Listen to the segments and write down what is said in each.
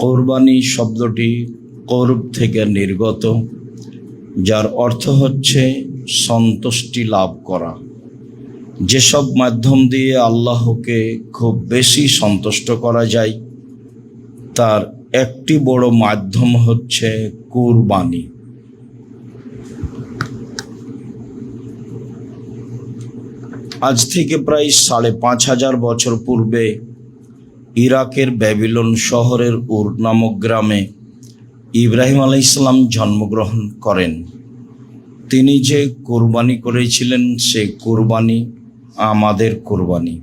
কোরবানি শব্দটি কোরব থেকে নির্গত, যার অর্থ হচ্ছে সন্তুষ্টি লাভ করা। যেসব মাধ্যম দিয়ে আল্লাহকে খুব বেশি সন্তুষ্ট করা যায় তার একটি বড় মাধ্যম হচ্ছে কুরবানি। আজ থেকে প্রায় ৫,৫০০ বছর পূর্বে ইরাকের ব্যাবিলন শহরের উর নামক গ্রামে ইব্রাহিম আলাইহিস সালাম জন্মগ্রহণ করেন। তিনি যে কুরবানি করেছিলেন সে কুরবানি আমাদের কুরবানি।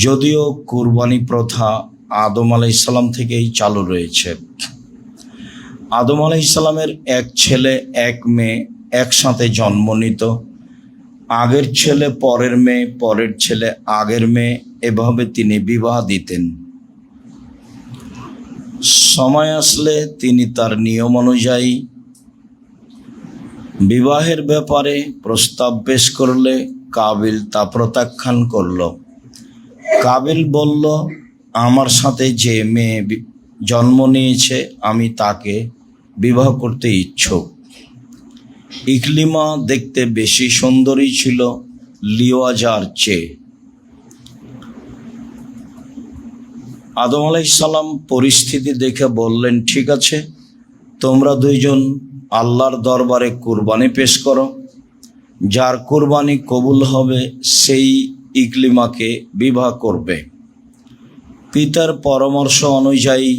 যদিও কুরবানি প্রথা আদম আলাইহিস সালাম থেকেই চালু রয়েছে। আদম আলাইহিস সালামের এক ছেলে এক মেয়ে একসাথে জন্ম নিত। আগের ছেলে পরের মেয়ে, পরের ছেলে আগের মেয়ে, এভাবে তিনি বিবাহ দিতেন। সময় আসলে তিনি তার নিয়ম অনুযায়ী বিবাহের ব্যাপারে প্রস্তাব পেশ করলে কাবিল তা প্রত্যাখ্যান করল। কাবিল বলল, আমার সাথে যে মেয়ে জন্ম নিয়েছে আমি তাকে বিবাহ করতে ইচ্ছুক। ইকলিমা দেখতে বেশি সুন্দরী ছিল লিওয়াজার চেয়ে। আদম আলাইহিস সালাম পরিস্থিতি দেখে বললেন, ঠিক আছে, তোমরা দুইজন আল্লাহর দরবারে কুরবানি পেশ করো। যার কুরবানি কবুল হবে সেই ইকলিমাকে বিবাহ করবে। পিতার পরামর্শ অনুযায়ী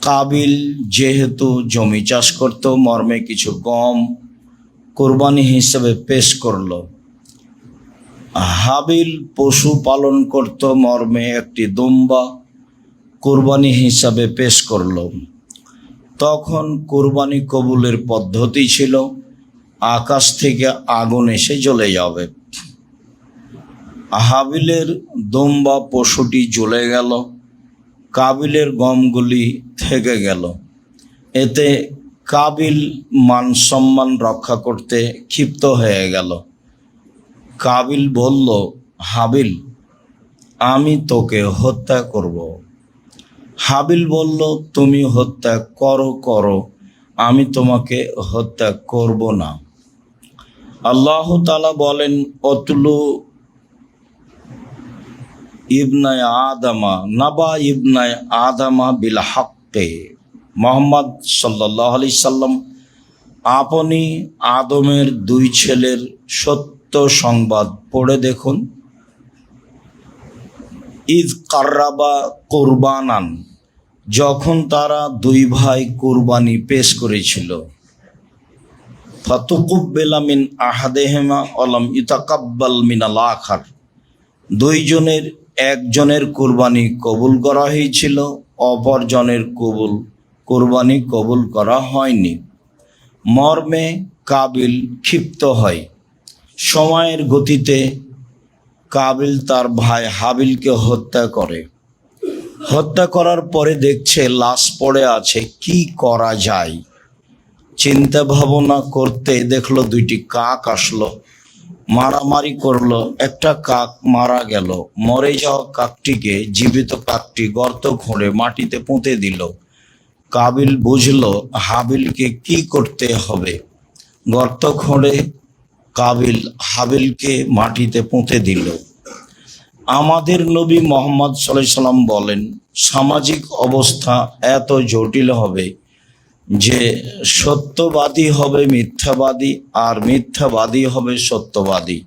কাবিল যেহেতু জমি চাষ করত, মর্মে কিছু গম কুরবানি হিসেবে পেশ করল। হাবিল পশু পালন করত, মর্মে একটি দুম্বা কুরবানি হিসাবে পেশ করল। তখন কুরবানি কবুলের পদ্ধতি ছিল আকাশ থেকে আগুন এসে জ্বলে যাবে। হাবিলের দুম্বা পশুটি জ্বলে গেল, কাবিলের গমগুলি থেকে গেল। এতে কাবিল মান সম্মান রক্ষা করতে ক্ষিপ্ত হয়ে গেল। কাবিল বলল, হাবিল, আমি তোকে হত্যা করব। হাবিল বলল, তুমি হত্যা করো, আমি তোমাকে হত্যা করব না। আল্লাহ তাআলা বলেন, অতলু ইবনায় আদামা নাবা ইবনায় আদামা বিল হাক্কে। মুহাম্মদ সাল্লাল্লাহু আলাইহি সাল্লাম আপনি আদমের দুই ছেলের সত্য সংবাদ পড়ে দেখুন। ইদ কাররাবা কুরবানান, যখন তারা দুই ভাই কুরবানি পেশ করেছিল। ফাতুকুব্বিলা মিন আহাদিহিমা ওয়ালাম ইতাকাব্বাল মিনাল আখার, দুইজনের একজনের কুরবানি কবুল করা হয়েছিল, অপরজনের কুরবানি কবুল করা হয়নি। মর্মে কাবিল ক্ষিপ্ত হয়। সময়ের গতিতে কাবিল তার ভাই হাবিলকে হত্যা করে। হত্যা করার পরে দেখছে লাশ পড়ে আছে, কি করা যায়। চিন্তা ভাবনা করতে দেখলো দুইটি কাক আসলো, মারামারি করলো। একটা কাক মারা গেল। মরে যাওয়া কাকটিকে জীবিত কাকটি গর্ত খুঁড়ে মাটিতে পুঁতে দিল। কাবিল বুঝলো হাবিলকে কি করতে হবে। গর্ত খুঁড়ে কাবিল হাবিলকে মাটিতে পুঁতে দিল। আমাদের নবী মুহাম্মদ সাল্লাল্লাহু আলাইহি সাল্লাম বলেন, সামাজিক অবস্থা এত জটিল হবে যে সত্যবাদী হবে মিথ্যাবাদী, আর মিথ্যাবাদী হবে সত্যবাদী।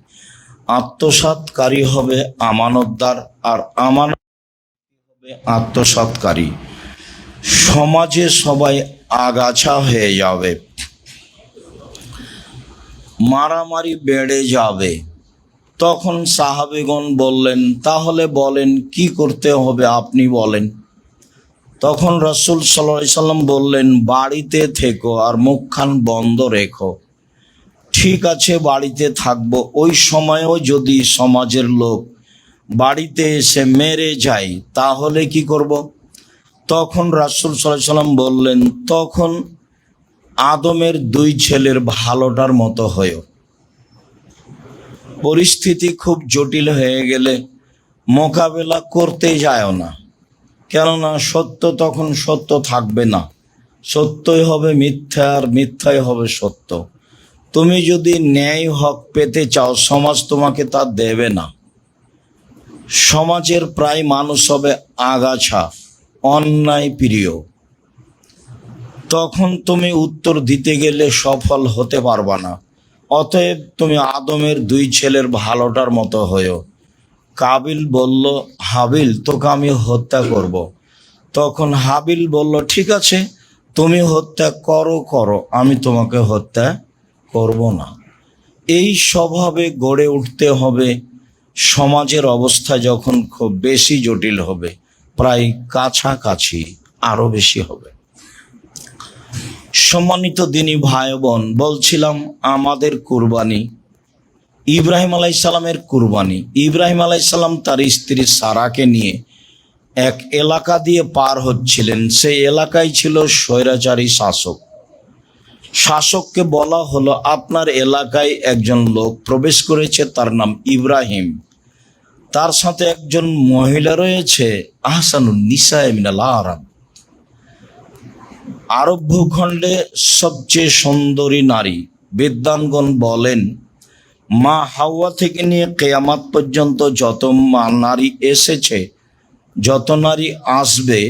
আত্মসাৎকারী হবে আমানতদার, আর আমানত হবে আত্মসাৎকারী। সমাজে সবাই আগাছা হয়ে যাবে, মারামারি বেড়ে যাবে। তখন সাহাবীগণ বললেন, তাহলে বলেন কি করতে হবে, আপনি বলেন। তখন রাসূল সাল্লাল্লাহু আলাইহি সাল্লাম বললেন, বাড়িতে থেকো আর মুখখান বন্ধ রেখো। ঠিক আছে, বাড়িতে থাকবো। ওই সময়ও যদি সমাজের লোক বাড়িতে এসে মেরে যায় তাহলে কি করব? তখন রাসূল সাল্লাল্লাহু আলাইহি সাল্লাম বললেন, তখন আদমের দুই ছেলের ভালোটার মতো হয়ো। পরিস্থিতি খুব জটিল হয়ে গেলে মোকাবেলা করতে যায় না, কেননা সত্য তখন সত্য থাকবে না, সত্যই হবে মিথ্যা আর মিথ্যাই হবে সত্য। তুমি যদি ন্যায় হক পেতে চাও, সমাজ তোমাকে তা দেবে না। সমাজের প্রায় মানুষ হবে আগাছা, অন্যায় প্রিয়। তখন তুমি উত্তর দিতে গেলে সফল হতে পারবা না। অতএব তুমি আদমের 2 ছেলের ভালোটার মতো হয়েও। কাবিল বলল, হাবিল, তোকে আমি হত্যা করব। তখন হাবিল বলল, ঠিক আছে, তুমি হত্যা করো, আমি তোমাকে হত্যা করব না। এই স্বভাবে গড়ে উঠতে হবে। সমাজের অবস্থা যখন খুব বেশি জটিল হবে, প্রায় কাছাকাছি আরো বেশি হবে। সম্মানিত দিনী ভাই বোন, বলছিলাম আমাদের কুরবানি, ইব্রাহিম আলাইসাল্লামের কুরবানি। ইব্রাহিম আলাইসাল্লাম তার স্ত্রী সারাকে নিয়ে এক এলাকা দিয়ে পার হচ্ছিলেন। সেই এলাকায় ছিল স্বৈরাচারী শাসক। শাসককে বলা হলো, আপনার এলাকায় একজন লোক প্রবেশ করেছে, তার নাম ইব্রাহিম, তার সাথে একজন মহিলা রয়েছে, আহসানুন নিসায়ে মিনাল আরব, আরব ভূখণ্ডে সবচেয়ে সুন্দরী নারী। বিদ্বানগণ বলেন, মা হাওয়া থেকে নিয়ে কিয়ামত পর্যন্ত যত নারী এসেছে, যত নারী আসবে,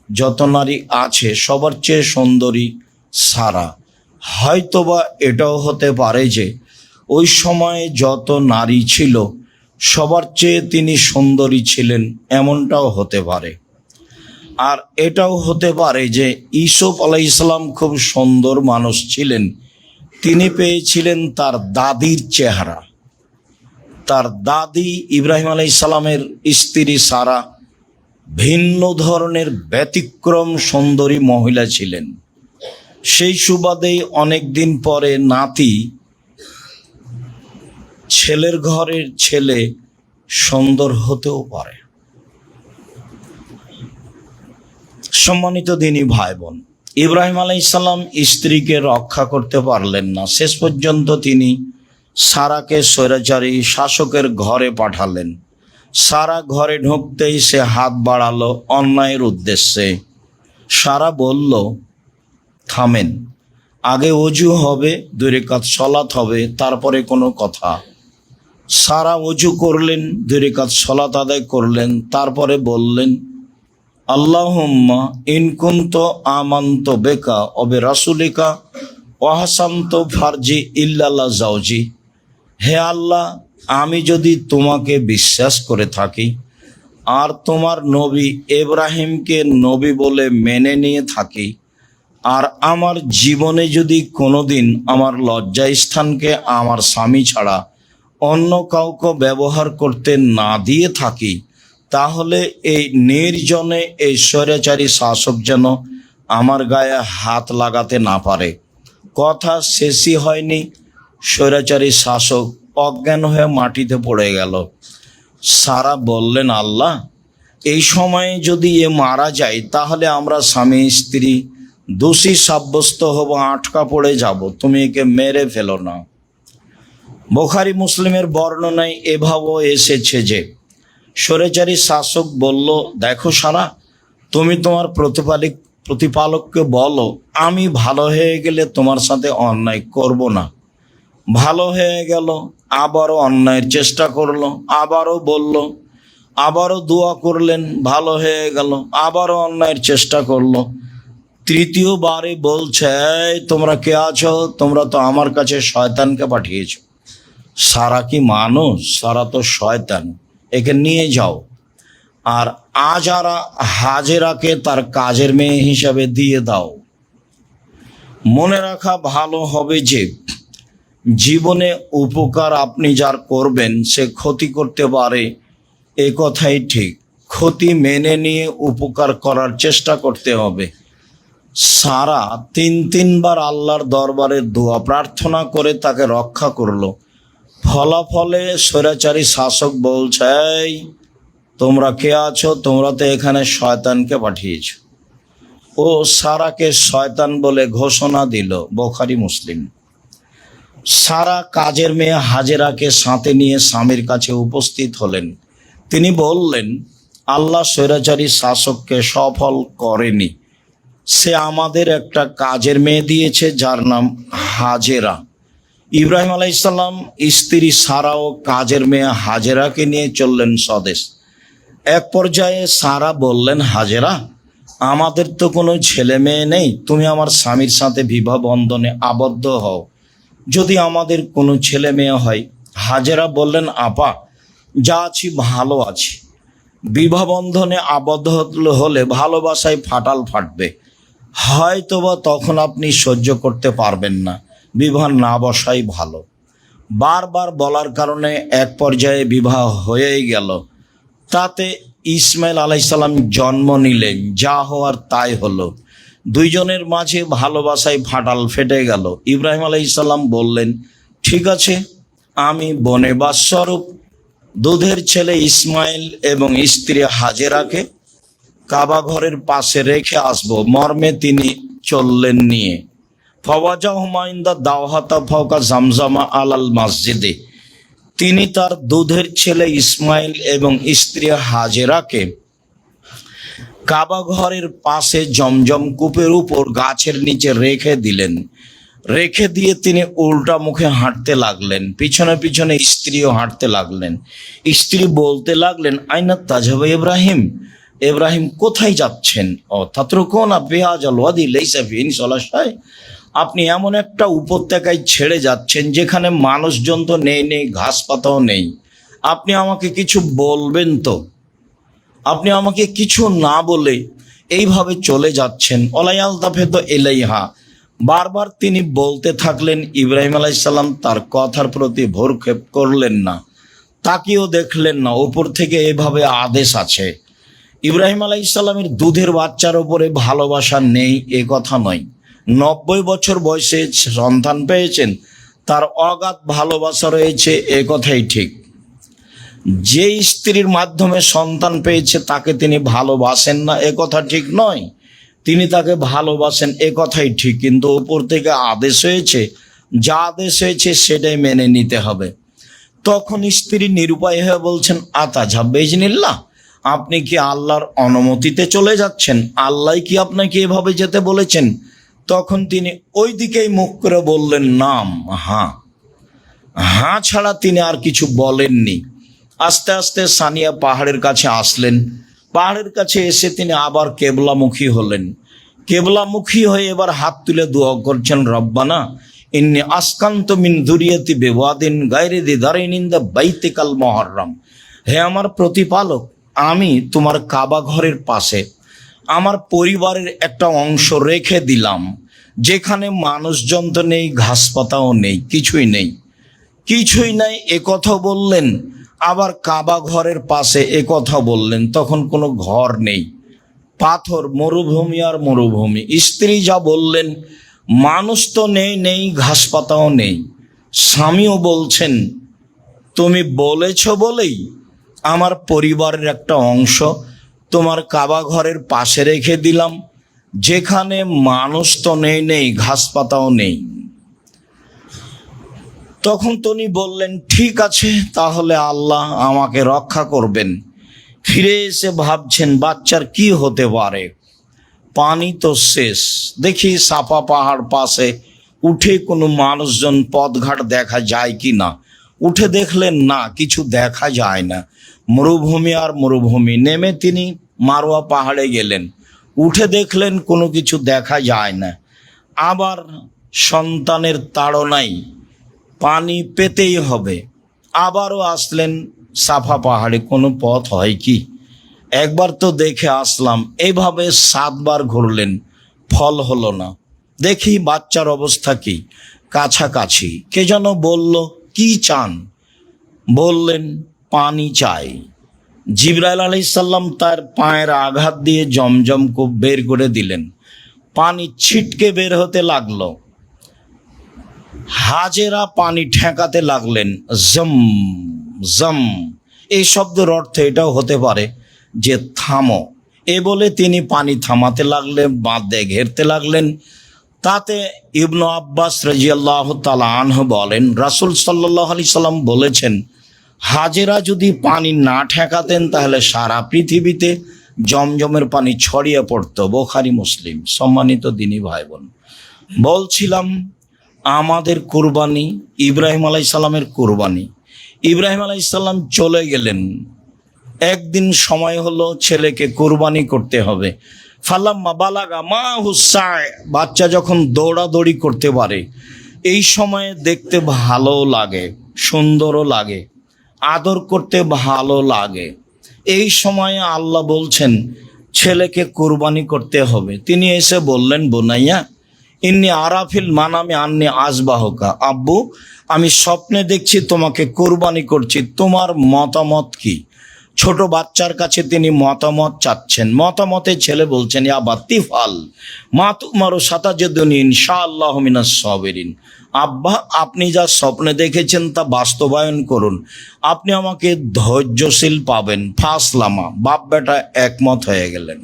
যত নারী আছে, সবার চেয়ে সুন্দরী সারা। হয়তোবা এটাও হতে পারে যে ওই সময়ে যত নারী ছিল সবার চেয়ে তিনি সুন্দরী ছিলেন, এমনটাও হতে পারে। আর এটাও হতে পারে যে ইউসুফ আলাইহিসসালাম খুব সুন্দর মানুষ ছিলেন, তিনি পেয়েছিলেন তার দাদির চেহারা। তার দাদি ইব্রাহিম আলাইহিসসালামের স্ত্রী সারা ভিন্ন ধরনের ব্যতিক্রম সুন্দরী মহিলা ছিলেন। সেই সুবাদেই অনেকদিন পরে নাতি, ছেলের ঘরের ছেলে সুন্দর হতেও পারে। সম্মানিত দিনী ভাই বোন, ইব্রাহিম আলাইহিসসালাম স্ত্রীকে রক্ষা করতে পারলেন না। শেষ পর্যন্ত তিনি সারাকে স্বৈরাচারী শাসকের ঘরে পাঠালেন। সারা ঘরে ঢুকতেই সে হাত বাড়ালো অন্যায়ের উদ্দেশ্যে। সারা বলল, থামেন, আগে ওযু হবে, 2 রাকাত সালাত হবে, তারপরে কোনো কথা। সারা ওযু করলেন, 2 রাকাত সালাত আদায় করলেন, তারপরে বললেন, আল্লাহুম্মা ইন কুনতু আমানতু বিকা ওয়া বিরাসূলিকা ওয়া হাসানতু ফারজি ইল্লা যাওজি। হে আল্লাহ, আমি যদি তোমাকে বিশ্বাস করে থাকি আর তোমার নবী ইব্রাহিমকে নবী বলে মেনে নিয়ে থাকি, আর আমার জীবনে যদি কোনোদিন আমার লজ্জাস্থানকে আমার স্বামী ছাড়া অন্য কাউকে ব্যবহার করতে না দিয়ে থাকি, তাহলে এই নির্জনে এই স্বৈরাচারী শাসক যেন আমার গায়ে হাত লাগাতে না পারে। কথা শেষই হয়নি, স্বৈরাচারী শাসক অজ্ঞান হয়ে মাটিতে পড়ে গেল। সারা বললেন, আল্লাহ, এই সময়ে যদি এ মারা যায় তাহলে আমরা স্বামী স্ত্রী দোষী সাব্যস্ত হব, আটকা পড়ে যাব, তুমি একে মেরে ফেলো না। বুখারী মুসলিমের বর্ণনায় এভাবেও এসেছে যে স্বৈরাচারী শাসক বলল, দেখো সারা, তুমি তোমার প্রতিপালককে বলো আমি ভালো হয়ে গেলে তোমার সাথে অন্যায় করব না। ভালো হয়ে গেল, আবারও অন্যায়ের চেষ্টা করলো, আবারও বলল, আবারও দোয়া করলেন, ভালো হয়ে গেল, আবারও অন্যায়ের চেষ্টা করলো। তৃতীয়বারে বলছে, তোমরা কে আছো? তোমরা তো আমার কাছে শয়তানকে পাঠিয়েছো। সারা কি মানুষ? সারা তো শয়তান, একে নিয়ে যাও। আর হাজেরাকে তার কাজের মেয়ে হিসাবে দিয়ে দাও। মনে রাখা ভালো হবে যে জীবনে উপকার আপনি যার করবেন সে ক্ষতি করতে পারে, এ কথাই ঠিক। ক্ষতি মেনে নিয়ে উপকার করার চেষ্টা করতে হবে। সারা 3বার আল্লাহর দরবারে দোয়া প্রার্থনা করে তাকে রক্ষা করলো। ফলাফলে স্বৈরাচারী শাসক বলছে, তোমরা কে আছো? তোমরা তো এখানে শয়তানকে পাঠিয়েছ। ও সারাকে শয়তান বলে ঘোষণা দিল। বুখারী মুসলিম। সারা কাজের মেয়ে হাজেরাকে সাথে নিয়ে স্বামীর কাছে উপস্থিত হলেন। তিনি বললেন, আল্লাহ স্বৈরাচারী শাসককে সফল করেনি। সে আমাদের একটা কাজের মেয়ে দিয়েছে যার নাম হাজেরা। ইব্রাহিম আলাইসাল্লাম স্ত্রী সারা ও কাজের মেয়ে হাজেরাকে নিয়ে চললেন স্বদেশ। এক পর্যায়ে সারা বললেন, হাজেরা, আমাদের তো কোনো ছেলে মেয়ে নেই, তুমি আমার স্বামীর সাথে বিবাহ বন্ধনে আবদ্ধ হও, যদি আমাদের কোনো ছেলে মেয়ে হয়। হাজেরা বললেন, আপা, যা আছি ভালো আছি। বিবাহ বন্ধনে আবদ্ধ হলে ভালোবাসায় ফাটাল ফাটবে, হয়তোবা তখন আপনি সহ্য করতে পারবেন না, বিবাহ না বসাই ভালো। বারবার বলার কারণে এক পর্যায়ে বিবাহ হয়েই গেল। তাতে ইসমাইল আলাইসাল্লাম জন্ম নিলেন, যা হওয়ার তাই হলো। দুইজনের মাঝে ভালোবাসায় ফাটাল ফেটে গেল। ইব্রাহিম আলাইসাল্লাম বললেন, ঠিক আছে, আমি বনেবাস স্বরূপ দুধের ছেলে ইসমাইল এবং স্ত্রী হাজেরাকে কাবা ঘরের পাশে রেখে আসব। মর্মে তিনি চললেন নিয়ে। ফওয়াজা হুমায়ুন্দা দাওহাতা ফওকা জামজামা আলাল মসজিদে। তিনি তার দুধের ছেলে ইসমাইল এবং স্ত্রী হাজেরাকে কাবা ঘরের পাশে জমজম কূপের উপর গাছের নিচে রেখে দিলেন। রেখে দিয়ে তিনি উল্টা মুখে হাঁটতে লাগলেন, পিছনে পিছনে স্ত্রীও হাঁটতে লাগলেন। স্ত্রী বলতে লাগলেন, আইনা তাজাবা ইব্রাহিম, ইব্রাহিম কোথায় যাচ্ছেন? ও তাতরুকুনা বিহাজাল ওয়াদি লাইসা ফিহি সলাশাই, আপনি এমন একটা উপত্যকায় ছেড়ে যাচ্ছেন যেখানে মানুষজন তো নেই, ঘাস পাতাও নেই। আপনি আমাকে কিছু বলবেন তো? আপনি আমাকে কিছু না বলে এইভাবে চলে যাচ্ছেন। অলায়াল তাফেদ এলাইহা, বারবার তিনি বলতে থাকলেন। ইব্রাহিম আলাইসাল্লাম তার কথার প্রতি ভ্রুক্ষেপ করলেন না, তাকিয়েও দেখলেন না। উপর থেকে এভাবে আদেশ আছে। ইব্রাহিম আলাইসাল্লামের দুধের বাচ্চার ওপরে ভালোবাসা নেই এ কথা নয়। 90 বছর বয়সে সন্তান পেয়েছেন, তার অগাধ ভালোবাসা রয়েছে এ কথাই ঠিক। যে স্ত্রীর মাধ্যমে সন্তান পেয়েছে তাকে তিনি ভালোবাসেন না এ কথা ঠিক নয়, তিনি তাকে ভালোবাসেন এ কথাই ঠিক। কিন্তু উপর থেকে আদেশ হয়েছে, যা আদেশ হয়েছে সেটাই মেনে নিতে হবে। তখন স্ত্রী নিরুপায় হয়ে বলছেন, আতাজা বেজনিল্লাহ, আপনি কি আল্লাহর অনুমতিতে চলে যাচ্ছেন? আল্লাহ কি আপনাকে এভাবে যেতে বলেছেন? তখন তিনি ওই দিকেই মুখ করে বললেন, নাম, হ্যাঁ। হ্যাঁ ছাড়া তিনি আর কিছু বলেননি। আস্তে আস্তে সানিয়া পাহাড়ের কাছে আসলেন। পাহাড়ের কাছে এসে তিনি আবার কেবলামুখী হলেন। কেবলামুখী হয়ে এবার হাত তুলে দোয়া করছেন, রব্বানা ইন্নী আসকান্ত মিন যুরিয়াতি বিওয়াদিন গায়রি যি যারইন ইনদা বাইতিকাল মুহাররম। হে আমার প্রতিপালক, আমি তোমার কাবা ঘরের পাশে আমার পরিবারের একটা অংশ রেখে দিলাম, যেখানে মানুষজন তো নেই, ঘাস পাতাও নেই, কিছুই নাই এ কথা বললেন। আবার কাবা ঘরের পাশে এ কথা বললেন, তখন কোনো ঘর নেই, পাথর, মরুভূমি আর মরুভূমি। স্ত্রী যা বললেন, মানুষ তো নেই, ঘাস পাতাও নেই। স্বামীও বলছেন, তুমি বলেছ বলেই আমার পরিবারের একটা অংশ তোমার কাবা ঘরের পাশে রেখে দিলাম, যেখানে মানুষ তো নেই, ঘাস পাতাও নেই। তখন তিনি বললেন, ঠিক আছে, তাহলে আল্লাহ আমাকে রক্ষা করবেন। ফিরে এসে ভাবছেন, বাচ্চার কি হতে পারে, পানি তো শেষ। দেখি সাফা পাহাড় পাশে উঠে কোনো মানুষজন পথঘাট দেখা যায় কি না। উঠে দেখলেন, না, কিছু দেখা যায় না, মরুভূমি আর মরুভূমি। নেমে তিনি মারোয়া পাহাড়ে গেলেন, উঠে দেখলেন কোনো কিছু দেখা যায় না। আবার সন্তানের তাড়নায় পানি পেতেই হবে। আবারও আসলেন সাফা পাহাড়ে, কোনো পথ হয় কি, একবার তো দেখে আসলাম। এইভাবে 7 বার ঘুরলেন, ফল হলো না। দেখি বাচ্চার অবস্থা কি, কাছাকাছি। কে যেন বলল, কি চান? বললেন, পানি চাই। জিবরাইল আলাইহিসসালাম তার পায়ের আঘাত দিয়ে জমজম কূপ বের করে দিলেন, পানি ছিটকে বের হতে লাগলো। হাজেরা পানি ঠেকাতে লাগলেন, জম জম। এই শব্দের অর্থ এটাও হতে পারে যে থামো। এ বলে তিনি পানি থামাতে লাগলেন, বাঁধে ঘেরতে লাগলেন। তাতে ইবনু আব্বাস রাদিয়াল্লাহু তাআলা আনহু বলেন, রাসূল সাল্লাল্লাহু আলাইহি সাল্লাম বলেছেন, হাজেরা যদি পানি না ঠেকাতেন তাহলে সারা পৃথিবীতে জমজমের পানি ছড়িয়ে পড়তো। বুখারী মুসলিম। সম্মানিত দিনী ভাই বোন, বলছিলাম আমাদের কুরবানি ইব্রাহিম আলাইহিস সালামের কুরবানি। ইব্রাহিম আলাইহিস সালাম চলে গেলেন, একদিন সময় হলো ছেলেকে কুরবানি করতে হবে। ফালাম্মা বালাগা মা হুসায়, বাচ্চা যখন দৌড়াদৌড়ি করতে পারে, এই সময়ে দেখতে ভালো লাগে, সুন্দরও লাগে, আদর করতে ভালো লাগে। এই সময়ে আল্লাহ বলছেন ছেলেকে কুরবানি করতে হবে। তিনি এসে বললেন, বোনাইয়া ইন্নি আরাফিল মানামে আন্নি আজবাহকা, আব্বু আমি স্বপ্নে দেখছি তোমাকে কুরবানি করছি, তোমার মতামত কি? ছোট বাচ্চার কাছে তিনি মতামত চাচ্ছেন। মতামতে ছেলে বলছেন, ইয়া বাতিফাল মা তুমারু সাতাজিদুনি ইনশাআল্লাহ মিনাস সাবিরিন। আব্বা আপনি যা স্বপ্নে দেখেছেন তা বাস্তবায়ন করুন, আপনি আমাকে ধৈর্যশীল পাবেন। ফাসলামা, বাপ বেটা একমত হয়ে গেলেন।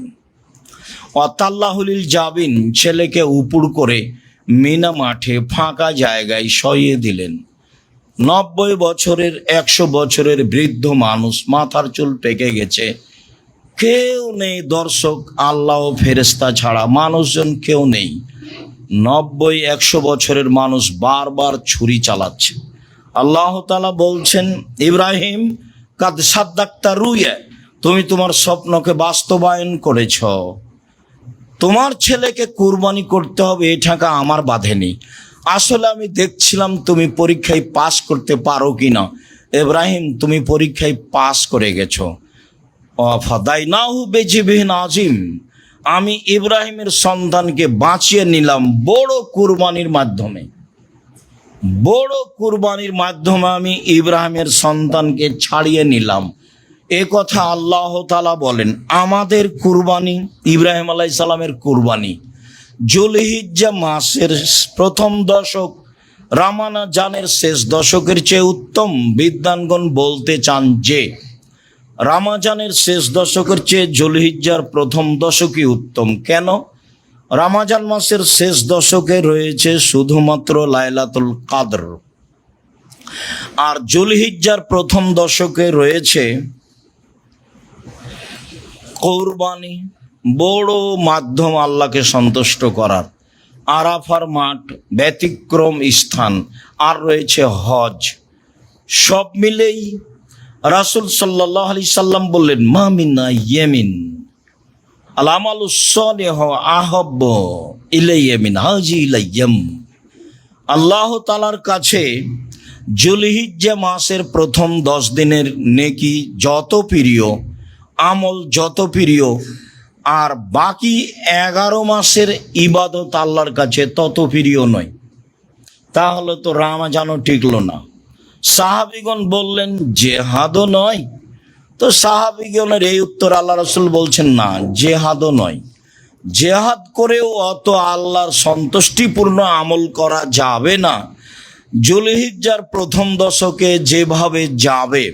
অতাল্লাহুলিল জাবিন, ছেলেকে উপুড় করে মিনা মাঠে ফাঁকা জায়গায় সইয়ে দিলেন। 90 বছরের 100 বছরের বৃদ্ধ মানুষ, মাথার চুল পেকে গেছে, কেউ নেই দর্শক, আল্লাহ ও ফেরেশতা ছাড়া মানুষজন কেউ নেই। 90-100 বছরের মানুষ বারবার ছুরি চালাচ্ছে। আল্লাহ তাআলা বলছেন, ইব্রাহিম কাদ সাদ্দাক্তা রুয়া, তুমি তোমার স্বপ্নকে বাস্তবায়ন করেছ। তোমার ছেলেকে কুরবানি করতে হবে এই ঠাকা আমার বাঁধেনি। আসলে আমি দেখছিলাম তুমি পরীক্ষায় পাস করতে পারো কিনা। ইব্রাহিম তুমি পরীক্ষায় পাস করে গেছো। ফাদাইনাহু বিজিবিহিন আজিম, আমি ইব্রাহিমের সন্তানকে বাঁচিয়ে নিলাম বড় কুরবানির মাধ্যমে। বড় কুরবানির মাধ্যমে আমি ইব্রাহিমের সন্তানকে ছাড়িয়ে নিলাম। এ কথা আল্লাহ তাআলা বলেন। আমাদের কুরবানি ইব্রাহিম আলাইহিস সালামের কুরবানি জুলহিজ্জা মাসের প্রথম দশক, রামাজানের শেষ দশকের চেয়ে উত্তম। বিদ্বানগণ বলতে চান যে রামাজানের শেষ দশকের চেয়ে জুলহিজ্জার প্রথম দশকই উত্তম। কেন? রামাজান মাসের শেষ দশকে রয়েছে শুধুমাত্র লাইলাতুল কাদর, আর জুলহিজ্জার প্রথম দশকে রয়েছে কুরবানি, বড় মাধ্যম আল্লাহকে সন্তুষ্ট করার। আরাফার মাঠ, ব্যতিক্রম স্থান, আর রয়েছে হজ। সব মিলেই রাসূল সাল্লাল্লাহু আলাইহি সাল্লাম বললেন, মা মিনা ইয়ামিন আল আমালুস সালিহু আহাব্বু ইলাইয়া মিন হাযিহিল আইয়াম। আল্লাহ তাআলার কাছে জুলহিজ্জা মাসের প্রথম 10 দিনের নেকি যত প্রিয়, আমল যত প্রিয়, আর বাকি 11 মাসের ইবাদত আল্লাহর কাছে তত প্রিয় নয়। তাহলে তো রামাজানও টিকলো না। সাহাবীগণ বললেন, জেহাদও নয়। তো সাহাবীগণের এই উত্তর আল্লাহ রাসূল বলছেন, না জেহাদও নয়। জেহাদ করেও অত আল্লাহর সন্তুষ্টিপূর্ণ আমল করা যাবে না জুলহিজ্জার প্রথম দশকে যেভাবে যাবে।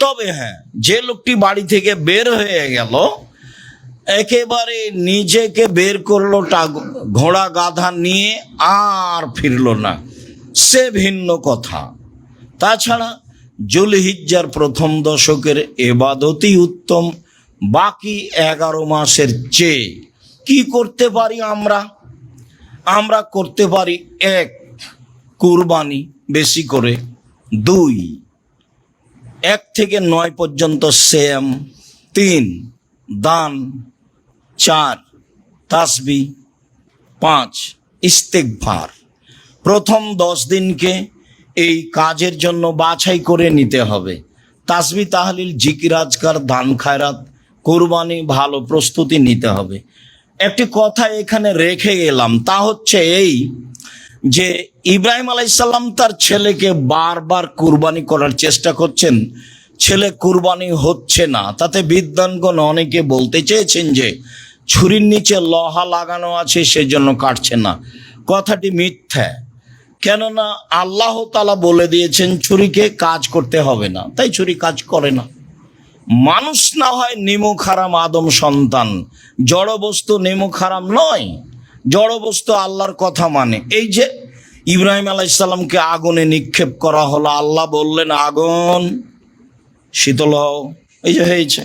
তবে হ্যাঁ, যে লোকটি বাড়ি থেকে বের হয়ে গেল, একেবারে নিজেকে বের করলো ঘোড়া গাধা নিয়ে, আর ফিরলো না, সে ভিন্ন কথা। তাছাড়া জুলহিজ্জার প্রথম দশকের ইবাদতই উত্তম বাকি 11 মাসের চেয়ে। কি করতে পারি আমরা করতে পারি, 1 কুরবানি বেশি করে, 2 1 থেকে 9 পর্যন্ত সিয়াম, 3 দান, 4 তাসবিহ, 5 ইস্তেগফার। প্রথম 10 দিনকে এই কাজের জন্য বাছাই করে নিতে হবে। তাসবিহ, তাহলিল, জিকির, আজকার, দান, খায়রাত, কুরবানি, ভালো প্রস্তুতি নিতে হবে। একটি কথা এখানে রেখে গেলাম, তা হচ্ছে এই যে ইব্রাহিম আলাইহিস সালাম তার ছেলেকে বারবার কুরবানি করার চেষ্টা করছেন, ছেলে কুরবানি হচ্ছে না। তাতে বিদ্বানগণ অনেকে বলতে চেয়েছেন যে ছুরির নিচে লোহা লাগানো আছে সেজন্য কাটছে না। কথাটি মিথ্যা। কেননা আল্লাহ তাআলা বলে দিয়েছেন ছুরিকে কাজ করতে হবে না, তাই ছুরি কাজ করে না। মানুষ না হয় নিমক হারাম আদম সন্তান, জড় বস্তু নিমক হারাম নয়। জড় বস্তু আল্লাহর কথা মানে। এই যে ইব্রাহিম আলাইহিসসালামকে আগুনে নিক্ষেপ করা হলো, আল্লাহ বললেন আগুন শীতল হও, এই যে হয়েছে।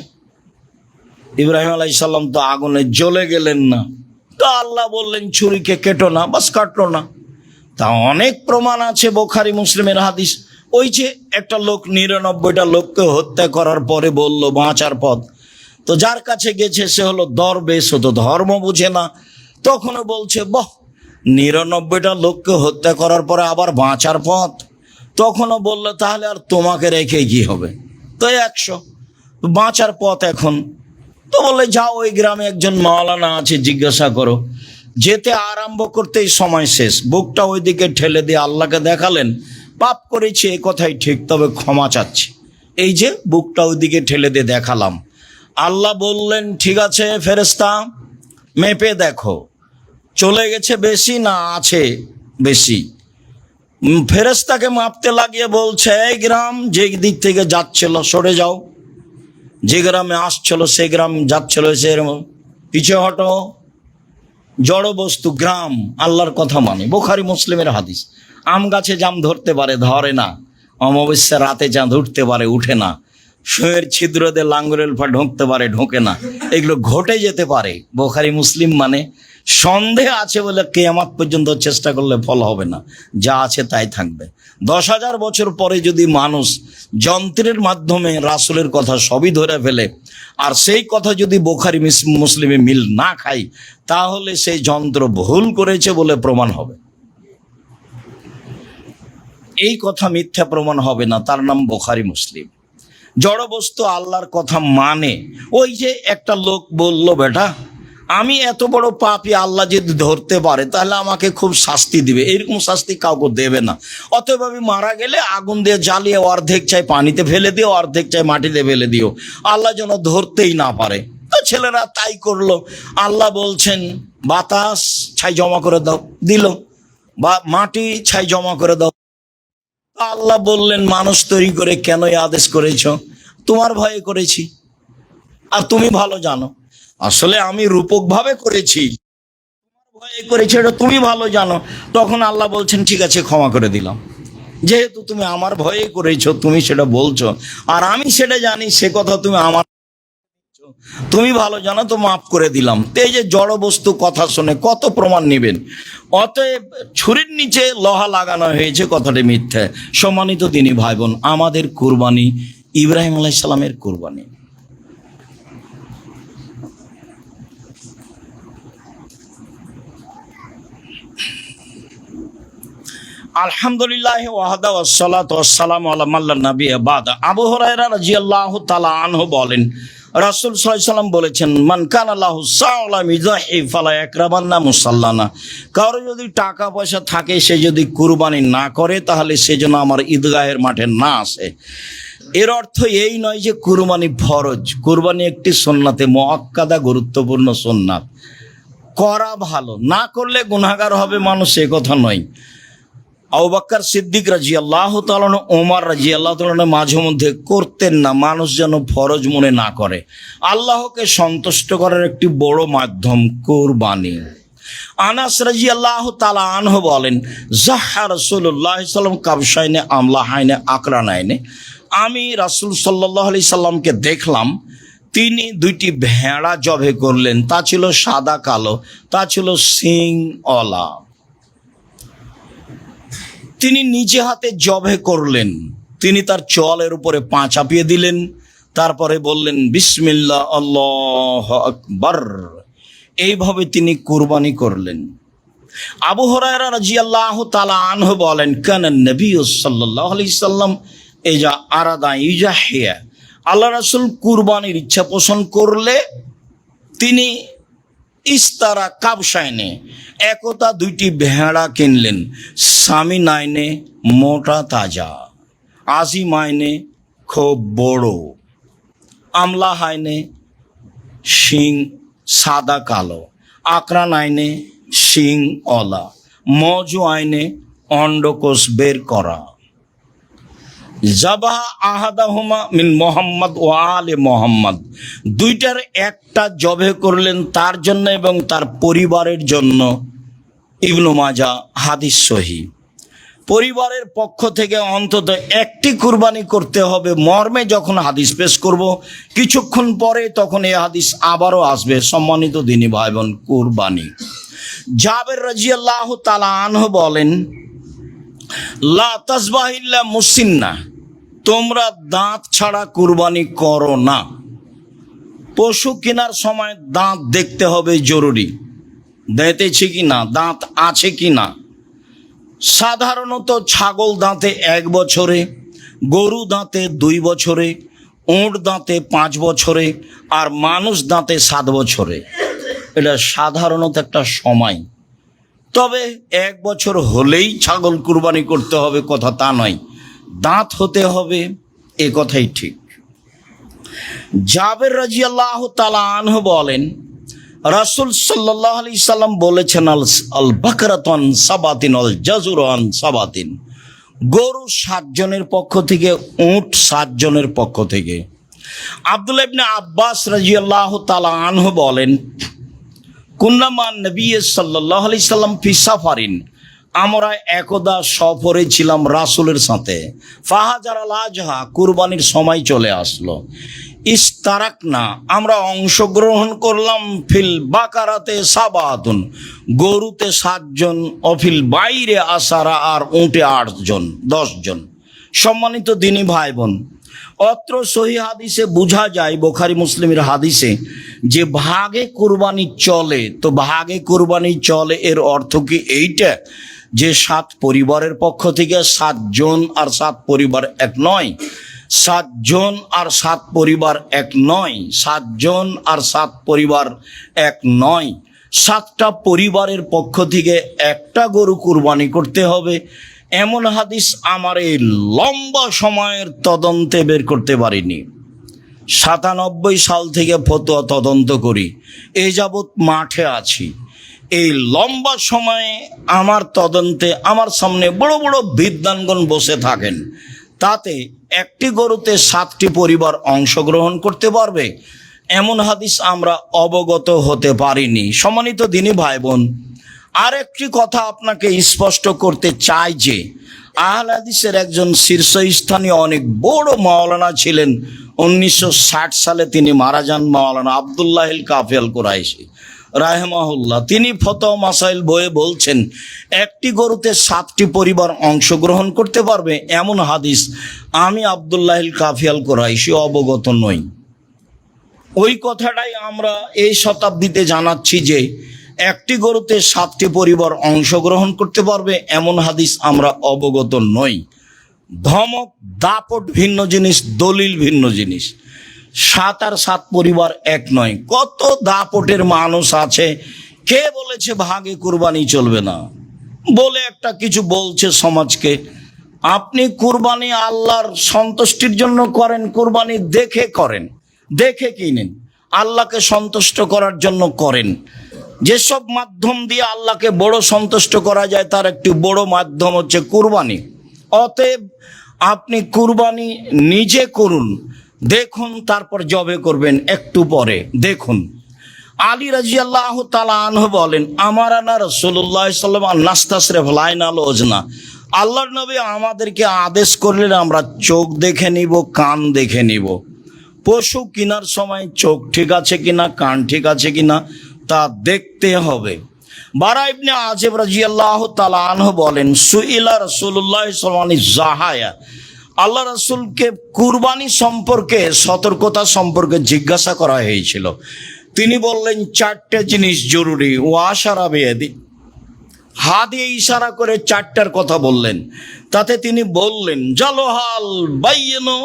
ইব্রাহিম আলাইহিসসালাম তো আগুনে জ্বলে গেলেন না, তো আল্লাহ বললেন ছুরিকে কেটো না, বাস কাটলো না। তা অনেক প্রমাণ আছে, বুখারী মুসলিমের হাদিস। ওই যে একটা লোক 99টা লোককে হত্যা করার পরে বলল বাঁচার পথ, তো যার কাছে গেছে সে হলো দরবেশ, তো ধর্ম বুঝে না, তখনও বলছে বাহ 99টা লোককে হত্যা করার পরে আবার বাঁচার পথ। তখনও বললো তাহলে আর তোমাকে রেখে কি হবে, তো 100 বাঁচার পথ এখন। তো বললে যাও ওই গ্রামে একজন মাওলানা আছে, জিজ্ঞাসা করো। যেতে আরম্ভ করতেই সময় শেষ, বুকটা ওইদিকে ঠেলে দিয়ে আল্লাহকে দেখালেন, পাপ করেছি এ কথাই ঠিক, তবে ক্ষমা চাচ্ছি। এই যে বুকটা ওইদিকে ঠেলে দিয়ে দেখালাম। আল্লাহ বললেন ঠিক আছে ফেরেশতা, মেপে দেখো চলে গেছে বেশি না আছে বেশি। ফেরেশতাকে মাপতে লাগিয়ে বলছে এই গ্রাম যে দিক থেকে যাচ্ছিল সরে যাও, যে গ্রামে আসছিল সে গ্রাম যাচ্ছিল সে পিছিয়ে হটো। জড় বস্তু গ্রাম আল্লাহর কথা মানে, বুখারী মুসলিমের হাদিস। আম গাছে জাম ধরতে পারে, ধরে না। অমাবস্যা রাতে চাঁদ উঠতে পারে, উঠে না। শুঁয়ের ছিদ্র দিয়ে লাঙ্গলের ফা ঢুকতে পারে, ঢোকে না। এগুলো ঘটে যেতে পারে। বুখারী মুসলিম মানে সন্দেহ আছে বলে কিয়ামত পর্যন্ত চেষ্টা করলে ফল হবে না, যা আছে তাই থাকবে। 10,000 বছর পরে যদি মানুষ যন্ত্রের মাধ্যমে রাসূলের কথা সবই ধরে ফেলে, আর সেই কথা যদি বুখারী মুসলিমে মিল না খায়, তাহলে সেই যন্ত্র ভুল করেছে বলে প্রমাণ হবে। এই কথা মিথ্যা প্রমাণ হবে না, তার নাম বুখারী মুসলিম। জড়বস্তু আল্লাহর কথা মানে। ওই যে একটা লোক বলল বেটা আমি এত বড় পাপী, আল্লাহ যদি ধরতে পারে তাহলে আমাকে খুব শাস্তি দিবে। এরকম শাস্তি কাউকে দেবে না। অতএব আমি মারা গেলে আগুন দিয়ে জ্বালিয়ে অর্ধেক চাই পানিতে ফেলে দিও, অর্ধেক চাই মাটিতে ফেলে দিও, আল্লাহ যেন ধরতেই না পারে। তো ছেলেরা তাই করলো। আল্লাহ বলছেন বাতাস ছাই জমা করে দাও, দিল। বা মাটি ছাই জমা করে দাও। আল্লাহ বললেন মানুষ তৈরি করে কেন এই আদেশ করেছ? তোমার ভয়ে করেছি, আর তুমি ভালো জানো। আসলে আমি রূপক ভাবে করেছি, তোমার ভয়ে করেছি, এটা তুমি ভালো জানো। তখন আল্লাহ বলছেন ঠিক আছে ক্ষমা করে দিলাম, যেহেতু তুমি আমার ভয়ে করেছো, তুমি সেটা বলছো, আর আমি সেটা জানি, সে কথা তুমি আমার তুমি ভালো জানো, তো মাফ করে দিলাম। এই যে জড় বস্তু কথা শুনে কত প্রমাণ নেবেন? অতএব ছুরির নিচে লোহা লাগানো হয়েছে, কথাটি মিথ্যা। সম্মানিত দিনী ভাই বোন, আমাদের কুরবানি ইব্রাহিম আলাইহিস সালামের কুরবানি। আলহামদুলিল্লাহ ওয়াহদা ওয়াসসালাতু ওয়াসসালামু আলা মান লা নাবিয়্যা বাদা। আবু হুরায়রা রাদিয়াল্লাহু তাআলা আনহু বলেন, রাসূল সাল্লাল্লাহু আলাইহি ওয়াসাল্লাম বলেছেন, মান কানা লাহু সাওলা মিযাহি ফালা ইয়াকরাবান্না মুসাল্লানা। কারো যদি টাকা পয়সা থাকে, সে যদি কুরবানি না করে, তাহলে সে যেন আমার ঈদগাহের মাঠে না আসে। এর অর্থ এই নয় যে কুরবানি ফরজ। কুরবানি একটি সুন্নাতে মুআক্কাদা, গুরুত্বপূর্ণ সুন্নাত। করা ভালো, না করলে গুনাহগার হবে মানুষ, এ কথা নয়। আবু বকর সিদ্দিক রাদিয়াল্লাহু তাআলা, ওমর রাদিয়াল্লাহু তাআলা মাঝে মধ্যে করতেন না, মানুষ যেন ফরজ মনে না করে। আল্লাহকে সন্তুষ্ট করার একটি বড় মাধ্যম কুরবানি। আনাস রাদিয়াল্লাহু তাআলা আনহু বলেন, যাহা রাসূলুল্লাহ সাল্লাল্লাহু আলাইহি ওয়াসাল্লাম কাবশাইনে আমলাহাইনে আকরানাইনে। আমি রাসূল সাল্লাল্লাহু আলাইহি সাল্লামকে দেখলাম, তিনি 2টি ভেড়া জবে করলেন। তা ছিল সাদা কালো, তা ছিল সিংওয়ালা। তিনি নিজে হাতে জবে করলেন। তিনি তার চলের উপরে পা চাপিয়ে দিলেন, তারপরে বললেন বিসমিল্লাহ আল্লাহু আকবার। এইভাবে তিনি কুরবানি করলেন। আবু হুরায়রা রাদিয়াল্লাহু তাআলা আনহু বলেন, কানা নবী সাল্লাল্লাহু আলাইহি সাল্লাম ইজা আরাদা ইজাহিয়া। আল্লাহ রাসূল কুরবানির ইচ্ছা পোষণ করলে তিনি ইস্তারা কাবশাইনে, একতা 2টি ভেড়া কিনলেন। সামি নাইনে মোটা তাজা, আজি মাইনে খুব বড়, আমলা হাইনে শিং সাদা কালো, আকরা নাইনে শিং অলা, মজু আইনে অন্ডকোষ বের করা। জাবাহ আহাদাহুমা মিন মোহাম্মদ ও আলে মোহাম্মদ। 2টার একটা জবে করলেন তার জন্য এবং তার পরিবারের জন্য। ইবনু মাজাহ হাদিস সহিহ। পরিবারের পক্ষ থেকে অন্তত একটি কুরবানি করতে হবে মর্মে যখন হাদিস পেশ করব, কিছুক্ষণ পরে তখন এই হাদিস আবারও আসবে। সম্মানিত দিনী ভাই বোন, কুরবানি। জাবের রাদিয়াল্লাহু তাআলা আনহু বলেন, লা তাসবাহ ইল্লা মুসিন্না, তোমরা দাঁত ছাড়া কুরবানি করো না। পশু কেনার সময় দাঁত দেখতে হবে জরুরি, দাঁতেছে কি না, দাঁত আছে কি না। সাধারণত ছাগল দাঁতে 1 বছরে, গরু দাঁতে 2 বছরে, উট দাঁতে 5 বছরে, আর মানুষ দাঁতে 7 বছরে। এটা সাধারণত একটা সময়। তবে 1 বছর হলেই ছাগল কুরবানি করতে হবে কথা তা নয়, দাঁত হতে হবে, এ কথাই ঠিক। জাবের রাদিয়াল্লাহু তাআলা আনহু বলেন, রাসূল সাল্লাল্লাহু আলাইহি সাল্লাম বলেছেন, আল বাকরাতুন সাবাতিন আল জাজুরান সাবাতিন, গরু 7 জনের পক্ষ থেকে, উট 7 জনের পক্ষ থেকে। আব্দুল্লাহ ইবনে আব্বাস রাদিয়াল্লাহু তাআলা আনহু বলেন, কুন্না মান নবী সাল্লাল্লাহু আলাইহি সাল্লাম ফি সাফারিন, আমরা একদা সফরে ছিলাম রাসূলের সাথে। ফাহাজার আল আজহা, কুরবানির সময় চলে আসলো। ইস্তারাকনা, আমরা অংশগ্রহণ করলাম। ফিল বাকারাতে সাবাতুন, গরুতে 7 জন, অফিল বাইরে আসারা, আর উটে 8 জন, 10 জন। সম্মানিত দিনী ভাই বোন, অত্র সহিহ হাদিসে বোঝা যায়, বুখারী মুসলিমের হাদিসে, যে ভাগে কুরবানি চলে। তো ভাগে কুরবানি চলে এর অর্থ কি এইটা যে 7 পরিবারের পক্ষ থেকে 7 জন আর 7 পরিবার এক নয়, 7 জন আর 7 পরিবার এক নয়, 7 জন আর 7 পরিবার এক নয়, 7টা পরিবারের পক্ষ থেকে একটা গরু কুরবানি করতে হবে। এমন হাদিস আমার এই লম্বা সময়ের তদন্তে বের করতে পারিনি। 97 সাল থেকে ফতোয়া তদন্ত করি, এই যাবৎ মাঠে আছি। এই লম্বা সময়ে আমার তদন্তে আমার সামনে বড় বড় বিদ্বানগণ বসে থাকেন, তাতে একটি গরুতে 7টি পরিবার অংশগ্রহণ করতে পারবে এমন হাদিস আমরা অবগত হতে পারিনি। সম্মানিত দিনী ভাই বোন, আর একটি কথা আপনাকে স্পষ্ট করতে চাই যে আহলে হাদিসের একজন শীর্ষস্থানীয় অনেক বড় মাওলানা ছিলেন। 1960 সালে তিনি মারা যান, মাওলানা আব্দুল্লাহ কাফি আল কুরাইশি রাহিমাহুল্লাহ। তিনি ফতোয়া মাসাইল বইয়ে বলছেন, একটি গরুতে 7টি পরিবার অংশগ্রহণ করতে পারবে এমন হাদিস আমি আব্দুল্লাহ কাফি আল কুরাইশি অবগত নই। ওই কথাটাই আমরা এই শতাব্দীতে জানাচ্ছি যে একটি গরুতে 7টি পরিবার অংশগ্রহণ করতে পারবে এমন হাদিস আমরা অবগত নই। ধমক দাপট ভিন্ন জিনিস, দলিল ভিন্ন জিনিস। 7 আর 7 পরিবার এক নয়। কত দাপটের মানুষ আছে, কে বলেছে ভাগে কুরবানি চলবে না বলে একটা কিছু বলছে সমাজকে। আপনি কুরবানি আল্লাহর সন্তুষ্টির জন্য করেন, কুরবানি দেখে করেন, দেখে কিনেন, আল্লাহকে সন্তুষ্ট করার জন্য করেন। যেসব মাধ্যম দিয়ে আল্লাহকে বড় সন্তুষ্ট করা যায় তার একটি বড় মাধ্যম হচ্ছে কুরবানি। অতএব আপনি কুরবানি নিজে করুন, দেখুন, তারপর জবে করবেন একটু পরে। দেখুন, আলী রাদিয়াল্লাহু তাআলা আনহু বলেন, আমারানা রাসূলুল্লাহ সাল্লাল্লাহু আলাইহি ওয়াসাল্লাম নাস্তাসরিফ লাইনাল ওজনা, আল্লাহর নবী আমাদেরকে আদেশ করলেন আমরা চোখ দেখে নিব, কান দেখে নিব। পশু কেনার সময় চোখ ঠিক আছে কিনা, কান ঠিক আছে কিনা তা দেখতে হবে। বারা ইবনে আযিব রাদিয়াল্লাহু তাআলা আনহু বলেন, সুইলা রাসূলুল্লাহ সাল্লাল্লাহু আলাইহি জাহায়া, আল্লাহ রাসূলকে কুরবানি সম্পর্কে, সতর্কতা সম্পর্কে জিজ্ঞাসা করা হয়েছিল। তিনি বললেন 4টে জিনিস জরুরি। ওয়াশারা বিয়াদি, হাত দিয়ে ইশারা করে 4টার কথা বললেন। তাতে তিনি বললেন, জালহাল বাইয়িনো,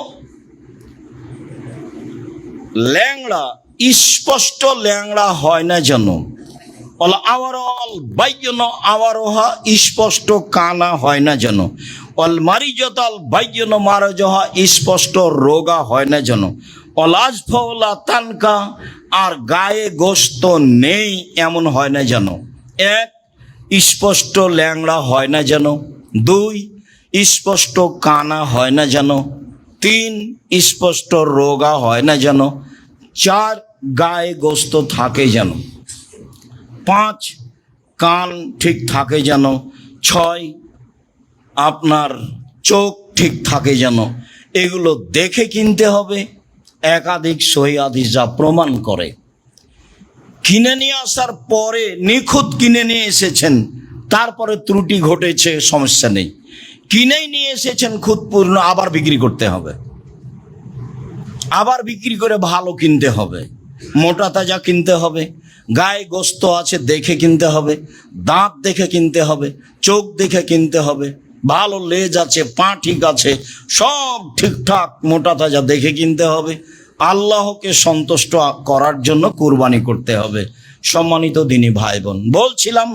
ল্যাংড়া স্পষ্ট ল্যাংড়া হয় না যেন। আওয়ারল বাইয়িনো আওয়ারোহা, স্পষ্ট কানা হয় না যেন। মারিজতাল বাইয়িনো মারজহা, স্পষ্ট রোগা হয় না যেন। আজফলা তানকা, আর গায়ে গোস্ত নেই এমন হয় না যেন। 1, স্পষ্ট ল্যাংড়া হয় না যেন। 2, স্পষ্ট কানা হয় না যেন। 3, স্পষ্ট রোগা হয় না যেন। 4, গায়ে গোস্ত থাকে যেন। 5, কান ঠিক থাকে যেন। 6, আপনার চোখ ঠিক থাকে যেন, এগুলো দেখে কিনতে হবে। একাধিক সহিহ হাদিস যা প্রমাণ করে। কিনে নিয়ে আসার পরে নিখুঁত কিনে নিয়ে এসেছেন, তারপরে ত্রুটি ঘটেছে, সমস্যা নেই। কিনেই নিয়ে এসেছেন খুঁতপূর্ণ, আবার বিক্রি করতে হবে, আবার বিক্রি করে ভালো কিনতে হবে, মোটা তাজা কিনতে হবে, গায়ে গোস্ত আছে দেখে কিনতে হবে, দাঁত দেখে কিনতে হবে, চোখ দেখে কিনতে হবে, ভালো লেজ আছে, পা ঠিক আছে, সব ঠিকঠাক মোটা তাজা দেখে কিনতে হবে। আল্লাহকে সন্তুষ্ট করার জন্য কুরবানি করতে হবে। সম্মানিত দিনী ভাই বোন, বলছিলাম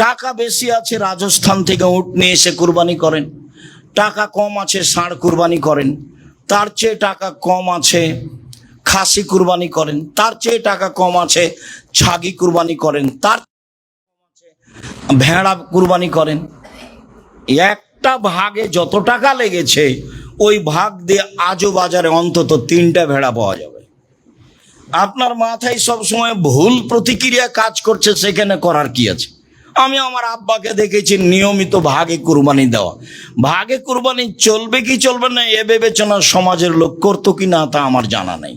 টাকা বেশি আছে রাজস্থান থেকে উট নিয়ে এসে কুরবানি করেন, টাকা কম আছে ষাঁড় কুরবানি করেন, তার চেয়ে টাকা কম আছে খাসি কুরবানি করেন, তার চেয়ে টাকা কম আছে ছাগি কুরবানি করেন, তার ভেড়া কুরবানি করেন। একটা ভাগে যত টাকা লেগেছে ওই ভাগ দিয়ে আজও বাজারে অন্তত 3টা ভেড়া পাওয়া যাবে। আপনার মাথায় সবসময় ভুল প্রতিক্রিয়া কাজ করছে, সেখানে করার কি আছে? আমি আমার আব্বাকে দেখেছি নিয়মিত ভাগে কুরবানি দেওয়া। ভাগে কুরবানি চলবে কি চলবে না এ বিবেচনা সমাজের লোক করতো কি না তা আমার জানা নেই।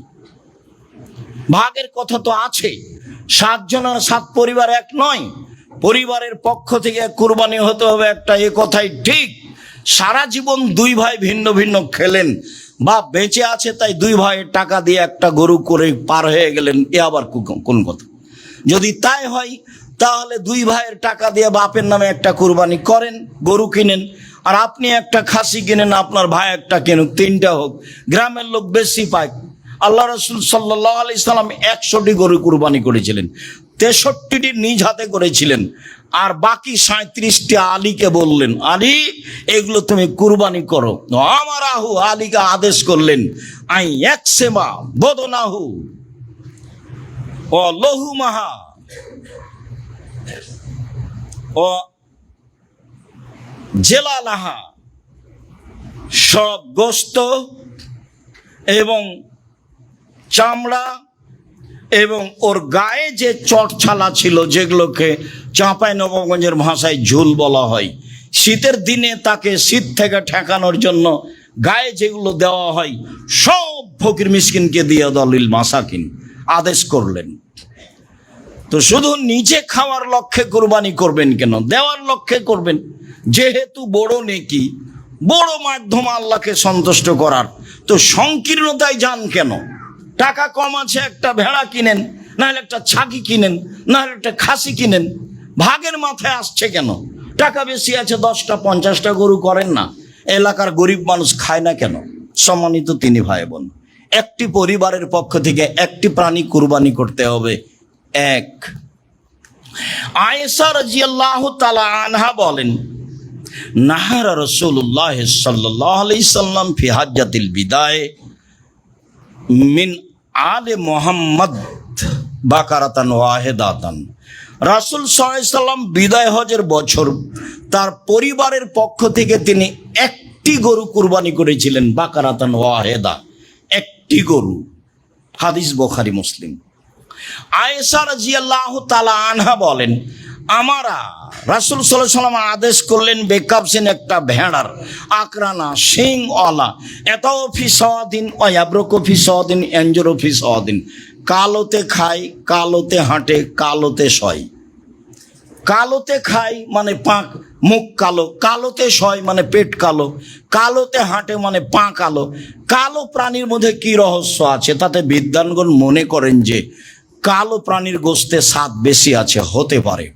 ভাগের কথা তো আছে, 7 জন আর 7 পরিবার এক নয়, পরিবারের পক্ষ থেকে কুরবানি হতে হবে একটা, এ কথাই ঠিক। সারা জীবন 2 ভাই ভিন্ন ভিন্ন খেলেন বা বেঁচে আছে তাই 2 ভাইয়ের টাকা দিয়ে একটা গরু করে পার হয়ে গেলেন, এ আবার কোন কথা? যদি তাই হয় তাহলে 2 ভাইয়ের টাকা দিয়ে বাপের নামে একটা কুরবানি করেন, গরু কিনেন, আর আপনি একটা খাসি কিনেন, আপনার ভাই একটা কিনুক, 3টা হোক, গ্রামের লোক বেশি পায়। আল্লাহ রাসূল সাল্লাল্লাহু আলাইহি সাল্লাম 100টি গরু কুরবানি করেছিলেন, 63টি নিজ হাতে করেছিলেন, আর বাকি 37টি আলীকে বললেন, আলী এগুলো তুমি কুরবানি করো। আমার আহু আলীকে আদেশ করলেন, আই একসেমা বদনাহু ও লহু মাহা ও জেলালাহা, সব গোস্ত এবং চামড়া এবং ওর গায়ে যে চটছালা ছিল, যেগুলোকে চাঁপাইনবাবগঞ্জের ভাষায় ঝুল বলা হয়, শীতের দিনে তাকে শীত থেকে ঠেকানোর জন্য গায়ে যেগুলো দেওয়া হয় সব ফকির মিসকিনকে দিয়ে দলিল মাসাকিন আদেশ করলেন। তো শুধু নিজে খাওয়ার লক্ষ্যে কুরবানি করবেন কেন? দেওয়ার লক্ষ্যে করবেন, যেহেতু বড় নেকি, বড় মাধ্যম আল্লাহকে সন্তুষ্ট করার। তো সংকীর্ণতায় যান কেন? টাকা কম আছে একটা ভেড়া কিনেন, নাহলে একটা ছাগি কিনেন, নাহলে একটা খাসি কিনেন। ভাগের মাথায় আসছে কেন? টাকা বেশি আছে 10টা 50টা গরু করেন না, এলাকার গরিব মানুষ খায় না কেন? সম্মানিত তিনি ভাই বোন, একটি পরিবারের পক্ষ থেকে একটি প্রাণী কুরবানি করতে হবে। এক, আয়েশা রাদিয়াল্লাহু তাআলা আনহা বলেন, নাহারা রাসূলুল্লাহ সাল্লাল্লাহু আলাইহি সাল্লাম ফি হাজ্জাতিল বিদায় মিন আলে মুহাম্মদ বাকারাতান ওয়াহিদাতান। রাসূল সাল্লাল্লাহু আলাইহি সাল্লাম বিদায় হজের বছর তার পরিবারের পক্ষ থেকে তিনি একটি গরু কুরবানি করেছিলেন, বাকারাতান ওয়াহিদা, একটি গরু। হাদিস বুখারী মুসলিম। আয়েশা রাদিয়াল্লাহু তাআলা আনহা বলেন, আমারা রাসূল সাল্লাল্লাহু আলাইহি সাল্লাম আদেশ করলেন বেকাবসিন একটা ভেড়ার, আকরানা শিং ওয়ালা, এটাও ফি সাওয়াদিন ও ইয়াবরুকু ফি সাওয়াদিন এনজুরু ফি সাওয়াদিন, কালোতে খায়, কালোতে হাঁটে, কালোতে শয়। কালোতে খায় মানে পাক মুখ কালো, কালোতে শয় মানে পেট কালো, কালোতে হাঁটে মানে পা কালো। কালো প্রাণীর মধ্যে কি রহস্য আছে? তাতে বিদ্বানগণ মনে করেন যে কালো প্রাণীর গোস্তে স্বাদ বেশি আছে, হতে পারে।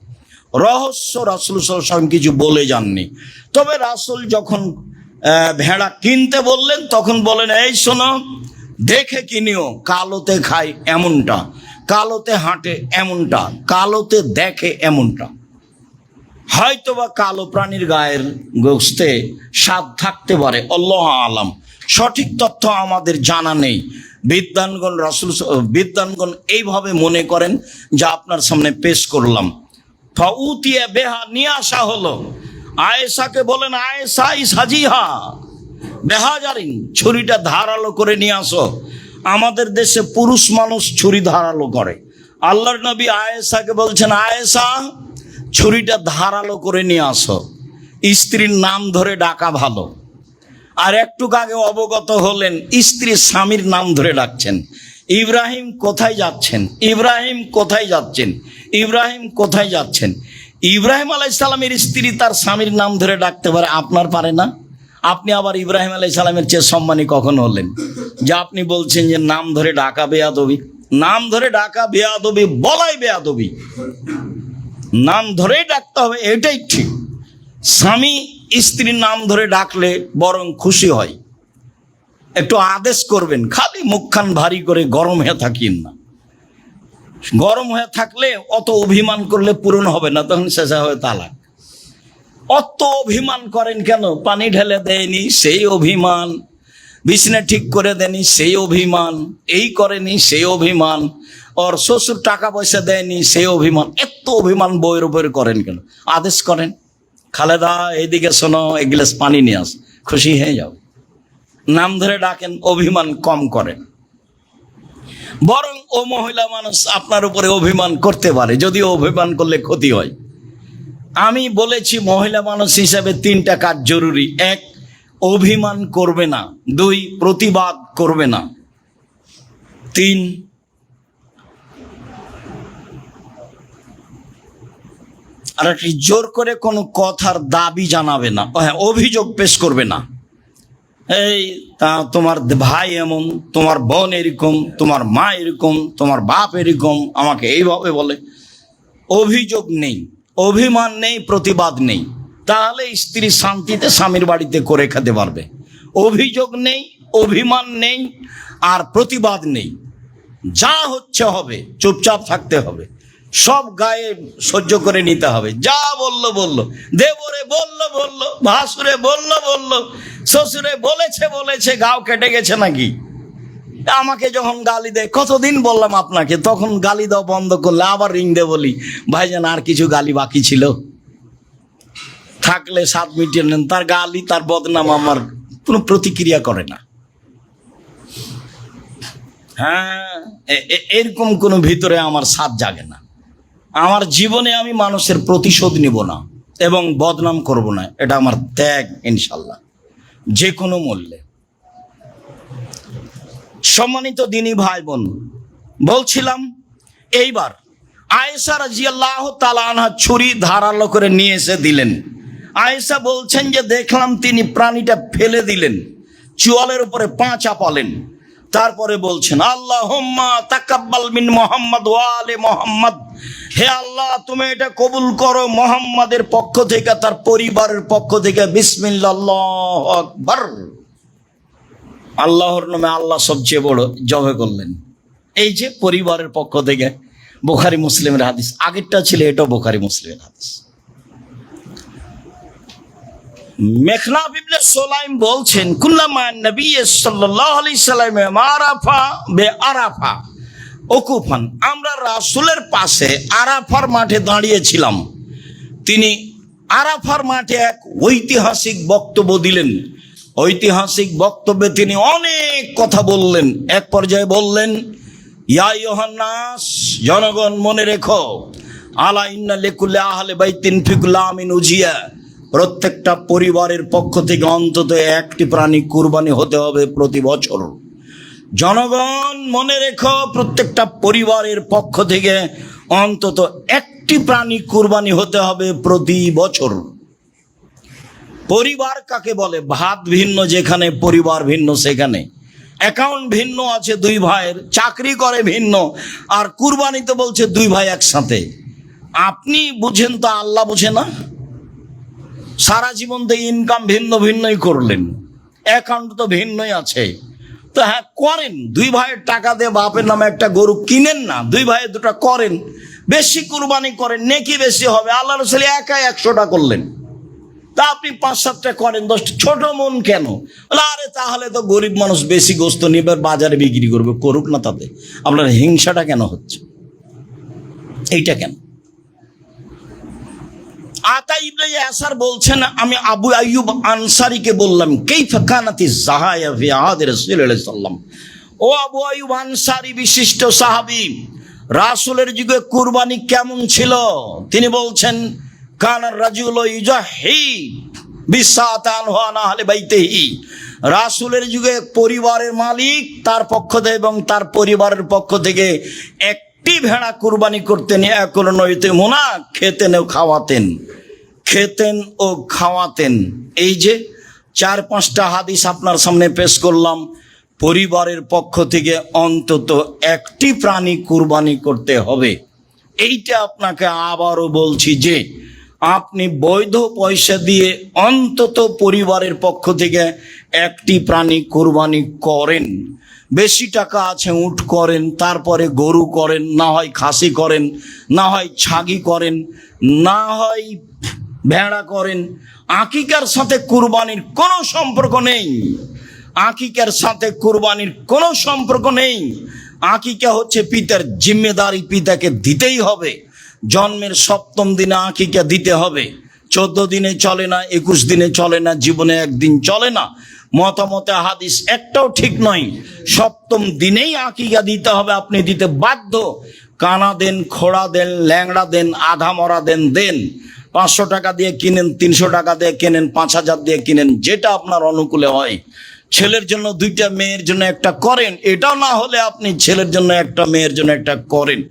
রহস্য রাসূল সাল্লাল্লাহু আলাইহি ওয়াসাল্লাম কিছু বলে যাননি। তবে রাসূল যখন ভেড়া কিনতে বললেন তখন বলেন, এই শোনো, দেখে কিনিও, কালোতে খায় এমনটা, কালোতে হাঁটে এমনটা, কালোতে দেখে এমনটা। হয়তোবা কালো প্রাণীর গায়ের গোস্তে স্বাদ থাকতে পারে, আল্লাহ আলাম, সঠিক তথ্য আমাদের জানা নেই। বিদ্বানগণ এইভাবে মনে করেন, যা আপনার সামনে পেশ করলাম। ফাউতিয়া বেহা, নিয়ে আসা হলো। আয়েশাকে বলেন, আয়েশা সাজিহা বেহাজারিন, ছুরিটা ধারালো করে নিয়ে আসো। আমাদের দেশে পুরুষ মানুষ ছুরি ধারালো করে। আল্লাহর নবী আয়েশাকে বলছেন, আয়েশা ছুরিটা ধারালো করে নিয়ে আসো। স্ত্রীর নাম ধরে ডাকা ভালো। আর একটু আগে অবগত হলেন স্ত্রী স্বামীর নাম ধরে ডাকছেন, ইব্রাহিম কোথায় যাচ্ছেন, ইব্রাহিম কোথায় যাচ্ছেন, ইব্রাহিম কোথায় যাচ্ছেন। ইব্রাহিম আলাইহিস সালামের স্ত্রী তার স্বামীর নাম ধরে ডাকতে পারে, আপনার পারে না? আপনি আবার ইব্রাহিম আলাইহিস সালামের চেয়ে সম্মানী কখন হলেন যে আপনি বলছেন যে নাম ধরে ডাকা বেয়াদবি? নাম ধরে ডাকা বেয়াদবি, বলাই বেয়াদবি। নাম ধরেই ডাকতে হবে, এটাই ঠিক। স্বামী স্ত্রীর নাম ধরে ডাকলে বরং খুশি হয়। একটু আদেশ করবেন, খালি মুখখান ভারী করে গরম হয়ে থাকিন না। গরম হয়ে থাকলে অত অভিমান করলে পূরণ হবে না, তখন শেষা হয়ে তালাক। অত অভিমান করেন কেন? পানি ঢেলে দেয়নি সেই অভিমান, বিছনা ঠিক করে দেয়নি সেই অভিমান, এই করেনি সেই অভিমান, ওর শ্বশুর টাকা পয়সা দেয়নি সেই অভিমান। এত অভিমান বইয়ের উপরে করেন কেন? আদেশ করেন, খালেদা এইদিকে শোনো, এক গ্লাস পানি নিয়ে আস, খুশি হয়ে যাও। নাম ধরে ডাকেন, অভিমান কম করেন। বরং ও মহিলা মানুষ আপনার উপরে অভিমান করতে পারে, যদিও অভিমান করলে ক্ষতি হয়। আমি বলেছি মহিলা মানুষ হিসাবে 3টা কাজ জরুরি। 1, অভিমান করবে না। 2, প্রতিবাদ করবে না। 3, আর একটি জোর করে কোনো কথার দাবি জানাবে না। হ্যাঁ, অভিযোগ পেশ করবে না। এই তা তোমার ভাই এমন, তোমার বোন এরকম, তোমার মা এরকম, তোমার বাপ এরকম, আমাকে এইভাবে বলে। অভিযোগ নেই, অভিমান নেই, প্রতিবাদ নেই, তাহলে স্ত্রী শান্তিতে স্বামীর বাড়িতে করে খেতে পারবে। অভিযোগ নেই, অভিমান নেই, আর প্রতিবাদ নেই। যা হচ্ছে হবে, চুপচাপ থাকতে হবে, সব গায়ে সহ্য করে নিতে হবে। যা বললো বললো, দেবরে বললো বললো, ভাসুরে বললো বললো, শ্বশুরে বলেছে বলেছে, গাও কেটে গেছে নাকি? আমাকে যখন গালি দেয়, কতদিন বললাম আপনাকে, তখন গালি দাও বন্ধ করলে আবার রিং দে বলি, ভাইজান আর কিছু গালি বাকি ছিল, থাকলে 7 মিনিট নেন। তার গালি, তার বদনাম আমার কোনো প্রতিক্রিয়া করে না। হ্যাঁ, এরকম কোনো ভিতরে আমার সাথ জাগে না। আমার জীবনে আমি মানুষের প্রতিশোধ নিব না এবং বদনাম করব না, এটা আমার ত্যাগ ইনশাল্লাহ, যে কোনো মূল্যে। সম্মানিত দিনী ভাই বোন, বলছিলাম এইবার আয়েশা রাদিয়াল্লাহু তাআলা আনহা ছুরি ধারালো করে নিয়ে এসে দিলেন। আয়েশা বলছেন যে দেখলাম তিনি প্রাণীটা ফেলে দিলেন, চুয়ালের উপরে পা চাপালেন, তারপরে বলছেন আল্লাহুম্মা তাকাব্বাল মিন মুহাম্মদ ওয়া আলি মুহাম্মদ, হে আল্লাহ তুমি এটা কবুল করো মুহাম্মাদের পক্ষ থেকে, তার পরিবারের পক্ষ থেকে। বিসমিল্লাহ, আল্লাহু আকবার। আল্লাহর নামে আল্লাহ সবচেয়ে বড়, জবে করলেন। এই যে পরিবারের পক্ষ থেকে, বুখারী মুসলিমের হাদিস। আগেরটা ছিল, এটাও বুখারী মুসলিমের হাদিস। মেখনাফ ইবনে সুলাইম বলছেন কুল্লামা নবী সাল্লাল্লাহু আলাইহি সাল্লাম আরাফা বে আরাফা ওকুফান, আমরা রাসূলের পাশে আরাফার মাঠে দাঁড়িয়েছিলাম। তিনি আরাফার মাঠে এক ঐতিহাসিক বক্তব্য দিলেন। ঐতিহাসিক বক্তব্যে তিনি অনেক কথা বললেন। এক পর্যায়ে বললেন, ইয়া ইউহান্নাস, জনগণ মনে রেখো, আলা ইন্না লিকুল্লি আহলি বাইতিন ফি কুল্লি আমিন উজিয়া, প্রত্যেকটা পরিবারের পক্ষ থেকে অন্তত একটি প্রাণী কুরবানি হতে হবে প্রতি বছর। জনগণ মনে রেখো, প্রত্যেকটা পরিবারের পক্ষ থেকে অন্তত একটি প্রাণী কুরবানি হতে হবে প্রতি বছর। পরিবার কাকে বলে? ভাত ভিন্ন যেখানে, পরিবার ভিন্ন সেখানে। অ্যাকাউন্ট ভিন্ন আছে 2 ভাইয়ের, চাকরি করে ভিন্ন, আর কুরবানিতে বলছে 2 ভাই একসাথে। আপনি বুঝেন তো, আল্লাহ বুঝে না? সারা জীবন তো ইনকাম ভিন্ন ভিন্নই করলেন, অ্যাকাউন্ট তো ভিন্নই আছে। তো হ্যাঁ করেন, 2 ভাইয়ের টাকা দিয়ে বাপের নামে একটা গরু কিনেন না, 2 ভাইয়ের 2টা করেন, বেশি কুরবানি করেন, নেকি বেশি হবে। আল্লাহ রাসূল একাই 100টা করলেন, তা আপনি 5-7টা করেন, 10টা। ছোট মন কেন? আরে তাহলে তো গরিব মানুষ বেশি গোস্ত নিবে, বাজারে বিক্রি করবে, করুক না, তাতে আপনার হিংসাটা কেন হচ্ছে? এইটা কেন? আতা ইবনে ইয়াসার বলছেন, আমি আবু আইয়ুব আনসারীকে বললাম, কাইফা কানাতিজ যাহায়া ফি আহাদি রাসূলিল্লাহ সাল্লাল্লাহু আলাইহি ওয়াসাল্লাম। ও আবু আইয়ুব আনসারী, বিশিষ্ট সাহাবী, রাসূলের যুগে কুরবানি কেমন ছিল? তিনি বলছেন, কানার রাজুল ইউজাহি বিসাতান ওয়ানা আহলে বাইতিহি। রাসূলের যুগে পরিবারের মালিক তার পক্ষ থেকে এবং তার পরিবারের পক্ষ থেকে একটি ভেড়া কুরবানি করতেন, এখন নইতে মোনা, খেতেন ও খাওয়াতেন, খেতেন ও খাওয়াতেন। এই যে 4-5টা হাদিস আপনার সামনে পেশ করলাম, পরিবারের পক্ষ থেকে অন্তত একটি প্রাণী কুরবানি করতে হবে। এইটা আপনাকে আবারও বলছি যে আপনি বৈধ পয়সা দিয়ে অন্তত পরিবারের পক্ষ থেকে একটি প্রাণী কুরবানি করেন। বেশি টাকা আছে উট করেন, তারপরে গরু করেন, না হয় খাসি করেন, না হয় ছাগি করেন, না হয় ভেড়া করেন। আকিকার সাথে কুরবানির কোনো সম্পর্ক নেই, আকিকার সাথে কুরবানির কোনো সম্পর্ক নেই। আকিকা হচ্ছে পিতার জিম্মেদারি, পিতাকে দিতেই হবে। জন্মের 7ম দিনে আকিকা দিতে হবে। 14 দিনে চলে না, 21 দিনে চলে না, জীবনে একদিন চলে না। মতামতে হাদিস একটাও ঠিক নয়। 7ম দিনেই আকিকা দিতে হবে, আপনি দিতে বাধ্য। কানা দেন, খোড়া দেন, ল্যাংড়া দেন, আধা মরা দেন, দেন। 500 টাকা দিয়ে কিনেন, 300 টাকা দিয়ে কিনেন, 5000 দিয়ে কিনেন, যেটা আপনার অনুকূলে হয়। ছেলের জন্য 2টা, মেয়ের জন্য একটা করেন। এটাও না হলে আপনি ছেলের জন্য একটা, মেয়ের জন্য একটা করেন।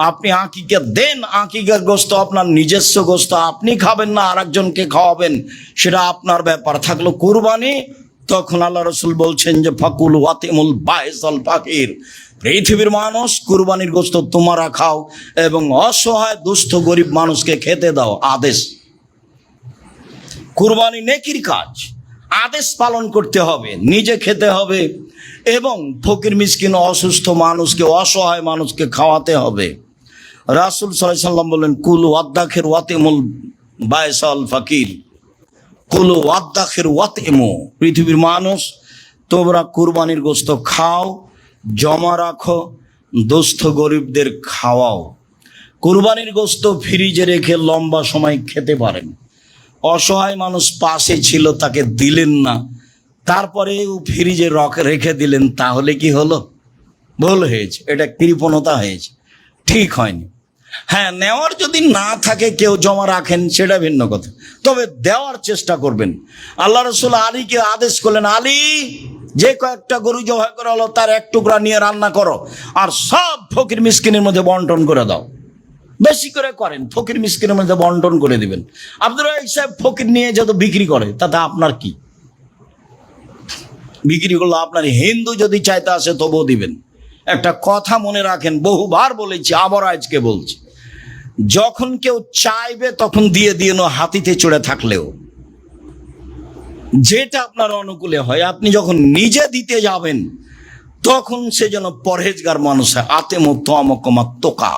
আপনি আকিকা দেন। আকিকার গোস্ত আপনার নিজস্ব গোস্ত, আপনি খাবেন না আরেকজনকে খাওয়াবেন, সেটা আপনার ব্যাপার। থাকলো কুরবানি, তখন আল্লাহ রসুল বলছেন যে ফাকুল ওয়াতিমুল বায়েসাল ফাকির, পৃথিবীর মানুষ কুরবানির গোস্ত তোমরা খাও এবং অসহায় দুস্থ গরিব মানুষকে খেতে দাও। আদেশ, কুরবানি নেকির কাজ, আদেশ পালন করতে হবে, নিজে খেতে হবে এবং ফকির মিসকিন অসুস্থ মানুষকে, অসহায় মানুষকে খাওয়াতে হবে। রাসূল সাল্লাল্লাহু আলাইহি সাল্লাম বলেন কুলু ওয়াদ্দাখির ওয়াতিমুল বায়েসাল ফাকির, কুলু ওয়াদ্দাখির ওয়াতিমু, পৃথিবীর মানুষ তোমরা কুরবানির গোস্ত খাও, জমা রাখো, দুস্থ গরিবদের খাওয়াও। কুরবানির গোস্ত ফ্রিজে রেখে লম্বা সময় খেতে পারেন। অসহায় মানুষ পাশে ছিল, তাকে দিলেন না, তারপরে ফ্রিজে রেখে দিলেন, তাহলে কি হলো? ভুল হয়েছে, এটা কৃপণতা হয়েছে, ঠিক হয়নি। হ্যাঁ, নেওয়ার যদি না থাকে, কেউ জমা রাখেন, সেটা ভিন্ন কথা, তবে দেওয়ার চেষ্টা করবেন। আল্লাহ রসুল আলীকে আদেশ করলেন, আলী যে কয়েকটা গরু জবাই করা হলো তার 1 টুকরা নিয়ে রান্না করো আর সব ফকির মিসকিনের মধ্যে বন্টন করে দাও। বেশি করে করেন, ফকির মিসকিনের মধ্যে বন্টন করে দিবেন। আব্দুর রাজ্জাক সাহেব ফকির নিয়ে যত বিক্রি করে, তাতে আপনার কি? বিক্রি করলো আপনার, হিন্দু যদি চাইতে আসে তবুও দিবেন। একটা কথা মনে রাখেন, বহুবার বলেছি, আবার আজকে বলছি, যখন কেউ চাইবে তখন দিয়ে দিন, হাতিতে চড়ে থাকলেও, যেটা আপনার অনুকূলে হয়। আপনি যখন নিজে দিতে যাবেন তখন সে যেন পরহেজগার মানুষ হয়। তোকা,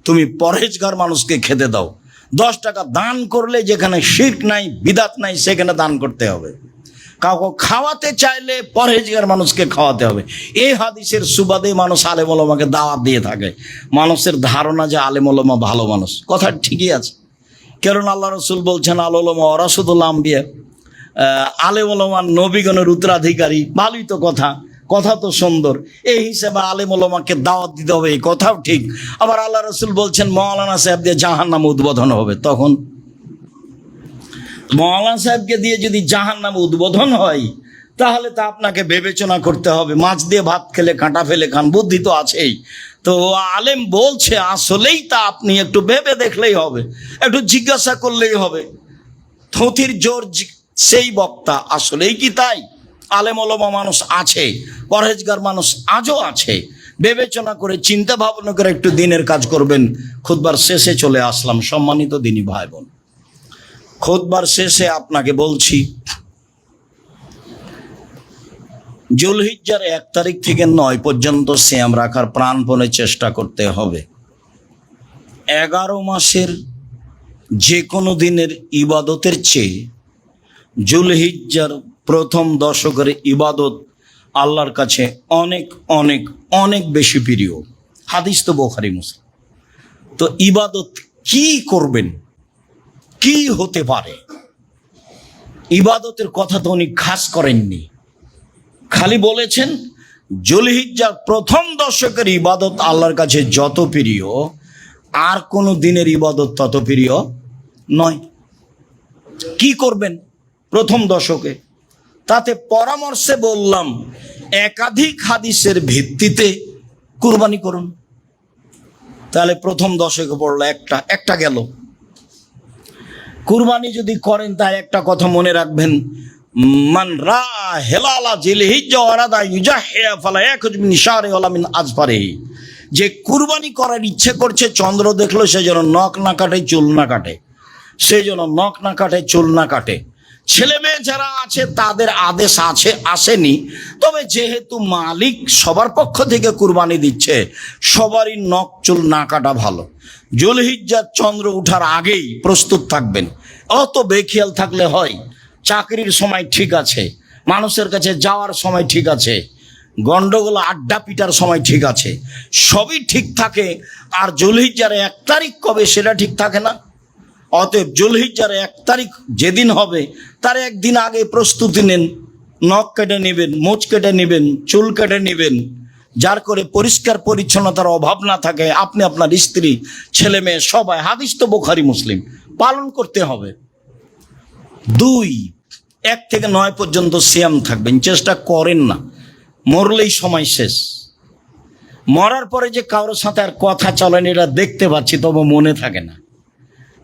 তুমি পরহেজগার মানুষকে খেতে দাও। 10 টাকা দান করলে যেখানে শিরক নাই, বিদাত নাই, সেখানে দান করতে হবে। কাউকে খাওয়াতে চাইলে পরহেজগার মানুষকে খাওয়াতে হবে। এই হাদিসের সুবাদে মানুষ আলেম ওলামাকে দাওয়াত দিয়ে থাকে। মানুষের ধারণা যে আলেম ওলামা ভালো মানুষ, কথা ঠিকই আছে, কারণ আল্লাহ রসুল বলছেন আল ওলামা ওয়ারাসাতুল আম্বিয়া, আলেম ওলামা নবীগণের উত্তরাধিকারী। ভালোই তো কথা, কথা তো সুন্দর। এই হিসেবে আলেম ওলামাকে দাওয়াত দিতে হবে, এই কথাও ঠিক। আবার আল্লাহ রসুল বলছেন মৌলানা সাহেব দিয়ে জাহান্নাম উদ্বোধন হবে, তখন মৌলানা সাহেবকে দিয়ে যদি জাহান্নাম উদ্বোধন হয়, তাহলে তা আপনাকে বিবেচনা করতে হবে। মাছ দিয়ে ভাত খেলে কাঁটা ফেলে খান, বুদ্ধি তো আছেই। তো আলেম বলছে আসলেই তা আপনি একটু ভেবে দেখলেই হবে, একটু জিজ্ঞাসা করলেই হবে। থুথির জোর সেই বক্তা, আসলেই কি তাই? আলেম ওলামা মানুষ আছে, পরহেজগার মানুষ আজও আছে। বিবেচনা করে, চিন্তা ভাবনা করে একটু দিনের কাজ করবেন। খুতবার শেষে চলে আসলাম, সম্মানিত দিনী ভাই বোন। খুতবার শেষে আপনাকে বলছি, জুলহিজ্জার 1 তারিখ থেকে 9 পর্যন্ত সিয়াম রাখার প্রাণপণে চেষ্টা করতে হবে। 11 মাসের যে কোনো দিনের ইবাদতের চেয়ে জুলহিজ্জার প্রথম দশকের ইবাদত আল্লাহর কাছে অনেক অনেক অনেক বেশি প্রিয়। হাদিস তো বুখারী মুসলিম। তো ইবাদত কি করবেন, কি হতে পারে, ইবাদতের কথা তো উনি খাস করেননি, খালি বলেছেন জুলহিজ্জার প্রথম দশকের ইবাদত আল্লাহর কাছে যত প্রিয়, আর কোনো দিনের ইবাদত তত প্রিয় নয়। কি করবেন প্রথম দশকে? তাতে পরামর্শে বললাম একাধিক হাদিসের ভিত্তিতে কুরবানি করুন। তাহলে প্রথম দশকে পড়লো একটা গেল। কুরবানি যদি করেন তাই একটা কথা মনে রাখবেন, মান রা হেলালা জিলহিজ্জা ওয়ারাদা ইউজাহিয়া ফালা ইয়াখুজ মিন শারি ওয়ালা মিন আজফারিহি। যে কুরবানি করার ইচ্ছে করছে, চন্দ্র দেখলো, সে যেন নখ না কাটে, চুল না কাটে, সে যেন নখ না কাটে, চুল না কাটে। ছেলে মেয়ে যারা আছে তাদের আদেশ আসেনি, তবে যেহেতু মালিক সবার পক্ষ থেকে কুরবানি দিচ্ছে, সবারই নখ চুল না কাটা ভালো। জুলহিজ্জার চন্দ্র উঠার আগেই প্রস্তুত থাকবেন। অত বেখেয়াল থাকলে হয়? চাকরির সময় ঠিক আছে, মানুষের কাছে যাওয়ার সময় ঠিক আছে, গন্ডগোল আড্ডা পিটার সময় ঠিক আছে, সবই ঠিক থাকে, আর জুলহিজ্জার 1 তারিখ কবে সেটা ঠিক থাকে না। অতএব জুলহিজ্জার 1 তারিখ যেদিন হবে তার একদিন আগে প্রস্তুতি নেন। নখ কেটে নেবেন, মোচ কেটে নেবেন, চুল কেটে নেবেন, যার করে পরিষ্কার পরিচ্ছন্নতার অভাব না থাকে। আপনি, আপনার স্ত্রী, ছেলে মেয়ে সবাই, হাদিস তো বুখারী মুসলিম, পালন করতে হবে। 2, 1 থেকে 9 পর্যন্ত সিয়াম থাকবেন। চেষ্টা করেন না, মরলেই সময় শেষ। মরার পরে যে কারোর সাথে আর কথা চলেন এটা দেখতে পাচ্ছি, তবে মনে থাকে না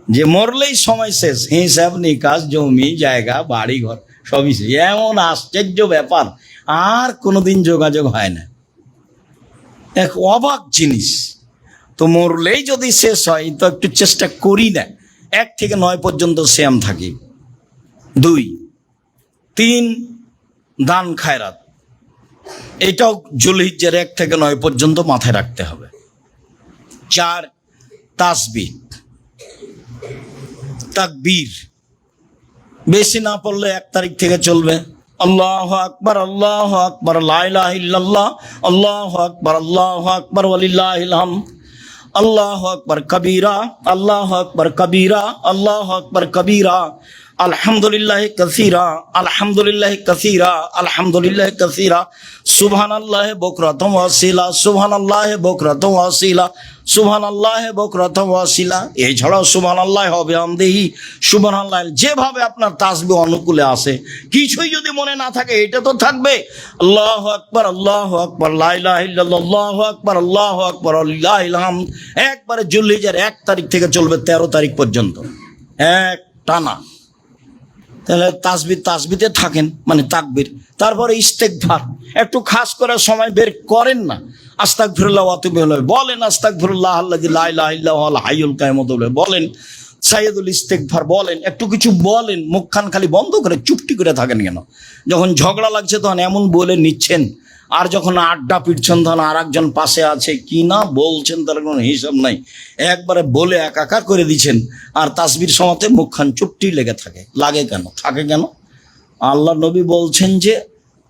যে মরলেই সময় শেষ। হিসাব নিকাশ, জমি জায়গা, বাড়ি ঘর সবই শেষ। এমন আশ্চর্য ব্যাপার, আর কোনোদিন যোগাযোগ হয় না। এক অবাক জিনিস। তো মরলেই যদি শেষ হয় তো একটু চেষ্টা করি না। 1 থেকে 9 পর্যন্ত সিয়াম থাকি। 2, 3 দান খায়রাত, এটাও জুলহিজ্জার 1 থেকে 9 পর্যন্ত মাথায় রাখতে হবে। 4 তাসবিহ, তাকবীর, বেশি না পড়লে 1 তারিখ থেকে চলবে। আল্লাহু আকবার, আল্লাহু আকবার, লা ইলাহা ইল্লাল্লাহ, আল্লাহু আকবার, আল্লাহু আকবার, ওয়ালিল্লাহিল হামদ, আল্লাহু আকবার কবীরা, আল্লাহু আকবার কবীরা, আল্লাহু আকবার কবীরা, আলহামদুলিল্লাহ কাসীরা, আলহামদুলিল্লাহ কাসীরা, আলহামদুলিল্লাহ কাসীরা, সুবহানাল্লাহি বুকরাতাম ওয়া আসীলা, সুবহানাল্লাহি বুকরাতাম ওয়া আসীলা, সুবহানাল্লাহি বুকরাতাম ওয়া আসীলা। এছাড়াও সুবহানাল্লাহি ওয়া বিহামদিহি, সুবহানাল্লাহ। যেভাবে আপনার তাসবিহ অনুকূলে আসে। কিছুই যদি মনে না থাকে এটা তো থাকবে। আল্লাহু আকবার, আল্লাহু আকবার, লা ইলাহা ইল্লাল্লাহ, আল্লাহু আকবার, আল্লাহু আকবার, ওয়ালিল্লাহিল হামদ। একবারে জুলহিজ্জার 1 তারিখ থেকে চলবে 13 তারিখ পর্যন্ত, এক টানা। তাহলে তাসবিতে থাকেন, মানে তাকবীর। তারপরে ইস্তেগফার, একটু খাস করে সময় বের করেন না, আস্তাগফিরুল্লাহ ওয়া আতুবু ইলাইহি বলেন, আস্তাগফিরুল্লাহ আল্লাযী লা ইলাহা ইল্লা হুয়াল হাইয়ুল কাইয়ুম বলেন, সাইয়্যিদুল ইস্তেগফার বলেন, একটু কিছু বলেন। মুখখান খালি বন্ধ করে চুপটি করে থাকেন কেন? যখন ঝগড়া লাগছে তখন এমন বলে নিচ্ছেন, আর যখন আড্ডা পিটছেন তখন আর একজন পাশে আছে, কি না বলছেন তার কোনো হিসাব নাই। একবারে বলে একাকার করে দিচ্ছেন, আর তাসবির সময়তে মুখখান চুপটি লেগে থাকে। লাগে কেন? থাকে কেন? আল্লাহ নবী বলছেন যে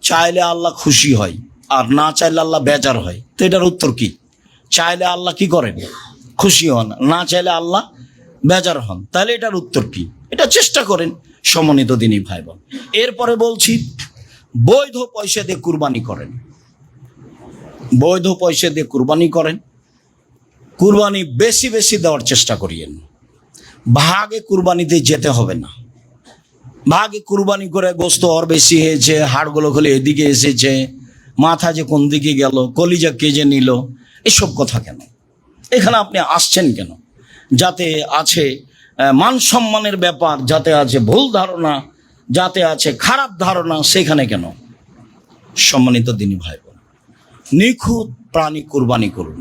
চাইলে আল্লাহ খুশি হয়, আর না চাইলে আল্লাহ বেজার হয়। তো এটার উত্তর কি? চাইলে আল্লাহ কি করেন? খুশি হন, না চাইলে আল্লাহ বেজার হন। তাহলে এটার উত্তর কি? এটা চেষ্টা করেন সম্মানিত দিনী ভাই বোন। এরপরে বলছি, বৈধ পয়সা দিয়ে কুরবানি করেন। বৈধ পয়সা দিয়ে কুরবানি করেন। কুরবানি বেশি বেশি দেওয়ার চেষ্টা করিয়েন। ভাগে কুরবানিতে যেতে হবে না। ভাগে কুরবানি করে গোস্ত আর বেশি হয়েছে, হাড়গুলো খুলে এদিকে এসেছে, মাথা যে কোন দিকে গেল, কলিজা কে যে নিল, এসব কথা কেন? এখানে আপনি আসছেন কেন? যাতে আছে মান সম্মানের ব্যাপার, যাতে আছে ভুল ধারণা, যাতে আছে খারাপ ধারণা, সেখানে কেন? সম্মানিত দিনী ভাই বোন, নিখুঁত প্রাণী কুরবানি করুন।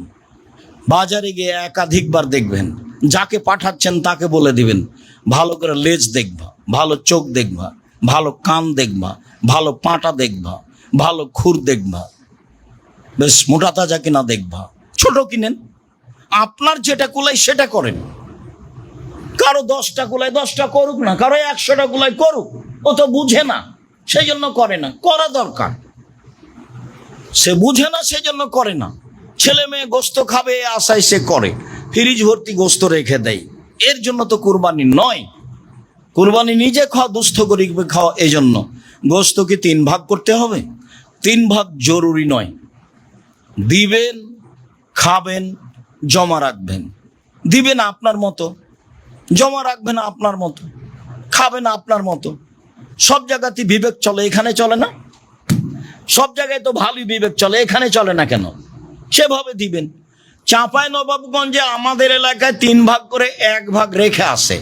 বাজারে গিয়ে একাধিকবার দেখবেন, যাকে পাঠাচ্ছেন তাকে বলে দিবেন, ভালো করে লেজ দেখবা, ভালো চোখ দেখবা, ভালো কান দেখবা, ভালো পাঁটা দেখবা, ভালো খুর দেখবা, বেশ মোটা তাজা কিনা দেখবা। ছোট কিনেন, আপনার যেটা কুলাই সেটা করেন। কারো 10টা কুলাই 10টা করুক না, কারো 100টা কুলাই করুক। ও তো বুঝে না, সেই জন্য করে না। করা দরকার, সে বুঝে না সেই জন্য করে না। ছেলে মেয়ে গোস্ত খাবে আশায় সে করে, ফ্রিজ ভর্তি গোস্ত রেখে দেয়। এর জন্য তো কুরবানি নয়। কুরবানি নিজে খাওয়া, দুস্থ গরিবকে খাওয়া। এই জন্য গোস্ত কি 3 ভাগ করতে হবে? 3 ভাগ জরুরি নয়। দিবেন, খাবেন, জমা রাখবেন। দিবেন আপনার মতো, জমা রাখবে না আপনার মতো, খাবে না আপনার মতো। সব জায়গাতে বিবেক চলে, এখানে চলে না? সব জায়গায় তো ভালোই বিবেক চলে, এখানে চলে না কেন? সেভাবে দিবেন। চাঁপাইনবাবগঞ্জে আমাদের এলাকায় 3 ভাগ করে 1 ভাগ রেখে আসে,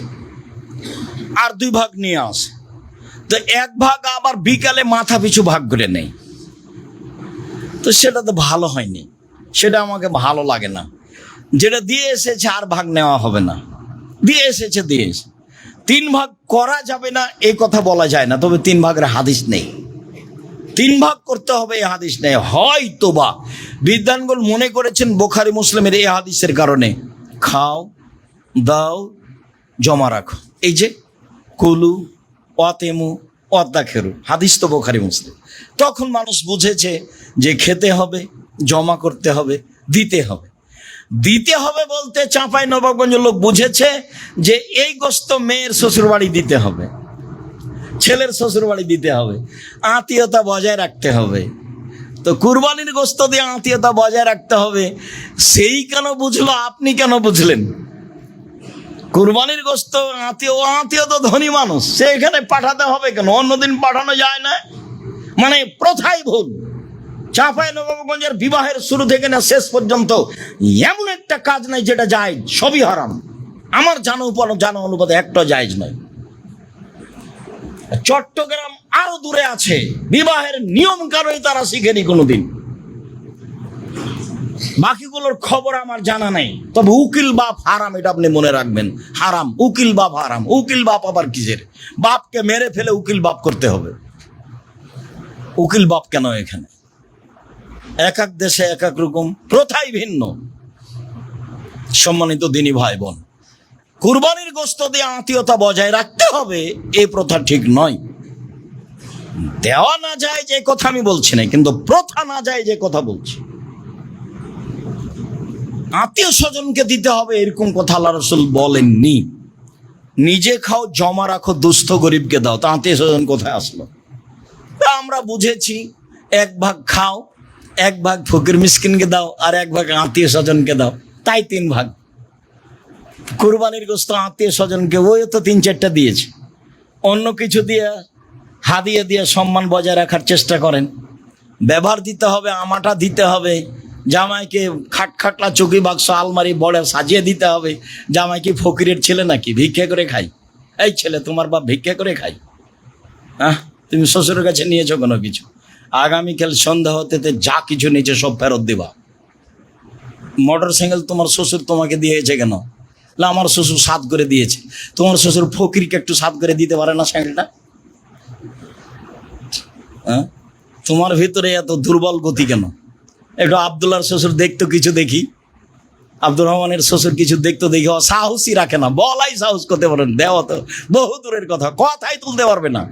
আর 2 ভাগ নিয়ে আসে। তো 1 ভাগ আবার বিকালে মাথা পিছু ভাগ করে নেই। তো সেটা তো ভালো হয়নি, সেটা আমাকে ভালো লাগে না। যেটা দিয়ে এসেছে আর ভাগ নেওয়া হবে না, দিয়ে এসেছে দিয়ে এসে 3 ভাগ করা যাবে না এই কথা বলা যায় না, তবে 3 ভাগের হাদিস নেই। 3 ভাগ করতে হবে এই হাদিস নেই। হয়তো বা বিদ্বানগণ মনে করেছেন বুখারী মুসলিমের এই হাদিসের কারণে খাও দাও জমা রাখো, এই যে কুলু ওয়াতেমু ওয়াদ্দাখেরু, হাদিস তো বুখারী মুসলিম। তখন মানুষ বুঝেছে যে খেতে হবে, জমা করতে হবে, দিতে হবে। দিতে হবে বলতে চাঁপাইনবাবগঞ্জের লোক বুঝেছে যে এই গোস্ত মেয়ের শ্বশুর বাড়ি দিতে হবে, ছেলের শ্বশুর বাড়ি দিতে হবে, আত্মীয়তা বজায় রাখতে হবে। তো কুরবানির গোস্ত দিয়ে আত্মীয়তা বজায় রাখতে হবে, সেই কেন বুঝলো, আপনি কেন বুঝলেন? কুরবানির গোস্ত আত্মীয় তো ধনী মানুষ, সে এখানে পাঠাতে হবে কেন? অন্যদিন পাঠানো যায় না, মানে প্রথাই ভুল। চাঁপাইনবাবগঞ্জের বিবাহের শুরু থেকে না শেষ পর্যন্ত এমন একটা কাজ নাই যেটা জায়েজ, সবই হারাম। আমার জানা অনুপাতে একটা জায়েজ নয়। চট্টগ্রাম আরো দূরে আছে, বিবাহের নিয়ম কানুনই তারা শিখেনি কোনোদিন। বাকিগুলোর খবর আমার জানা নেই, তবে উকিল বাপ হারাম, এটা আপনি মনে রাখবেন। হারাম, উকিল বাপ হারাম। উকিল বাপ আবার কিসের? বাপকে মেরে ফেলে উকিল বাপ করতে হবে। উকিল বাপ কেন এখানে? এক এক দেশে এক এক রকম, প্রথাই ভিন্ন। সম্মানিত দিনী ভাই বোন, কুরবানির গোস্ত দিয়ে আত্মীয়তা বজায় রাখতে হবে এই প্রথা ঠিক নয়। দেওয়া না যায় যে কথা আমি বলছি না, কিন্তু প্রথা না যায় যে কথা বলছি। আত্মীয় স্বজনকে দিতে হবে এরকম কথা আল্লাহ রাসূল বলেননি। নিজে খাও, জমা রাখো, দুস্থ গরিবকে দাও, তা আত্মীয় স্বজন কোথায় আসলো? তা আমরা বুঝেছি 1 ভাগ খাও, 1 ভাগ ফকির মিসকিনকে দাও, আর 1 ভাগ আত্মীয় স্বজনকে দাও, তাই 3 ভাগ। কুরবানির গোস্ত আত্মীয় স্বজনকে ওই তো 3-4টা দিয়েছে, অন্য কিছু দিয়ে হাদিয়া দিয়ে সম্মান বজায় রাখার চেষ্টা করেন। ব্যবহার দিতে হবে, আমাটা দিতে হবে, জামাইকে খাটখাটলা চৌকি বাক্স আলমারি বড় সাজিয়ে দিতে হবে। জামাই কি ফকিরের ছেলে নাকি ভিক্ষা করে খাই? এই ছেলে, তোমার বাপ ভিক্ষা করে খাই? হ্যাঁ, তুমি শ্বশুরের কাছে নিয়েছো কোনো কিছু, আগামীকাল সন্ধ্যা হতে যা কিছু নিচে সব ফেরত দিবা। মোটর সাইকেল তোমার শ্বশুর তোমাকে দিয়েছে কেন? আমার শ্বশুর সাত করে দিয়েছে। তোমার শ্বশুর ফকিরকে একটু সাত করে দিতে পারে না সাইকেলটা? হ্যাঁ, তোমার ভিতরে এত দুর্বল গতি কেন? একটু আব্দুল্লাহর শ্বশুর দেখতো কিছু দেখি, আব্দুর রহমানের শ্বশুর কিছু দেখতো দেখি, সাহসই রাখে না, বলাই সাহস করতে পারেন, দেওয়া তো বহু দূরের কথা, কথাই তুলতে পারবে না,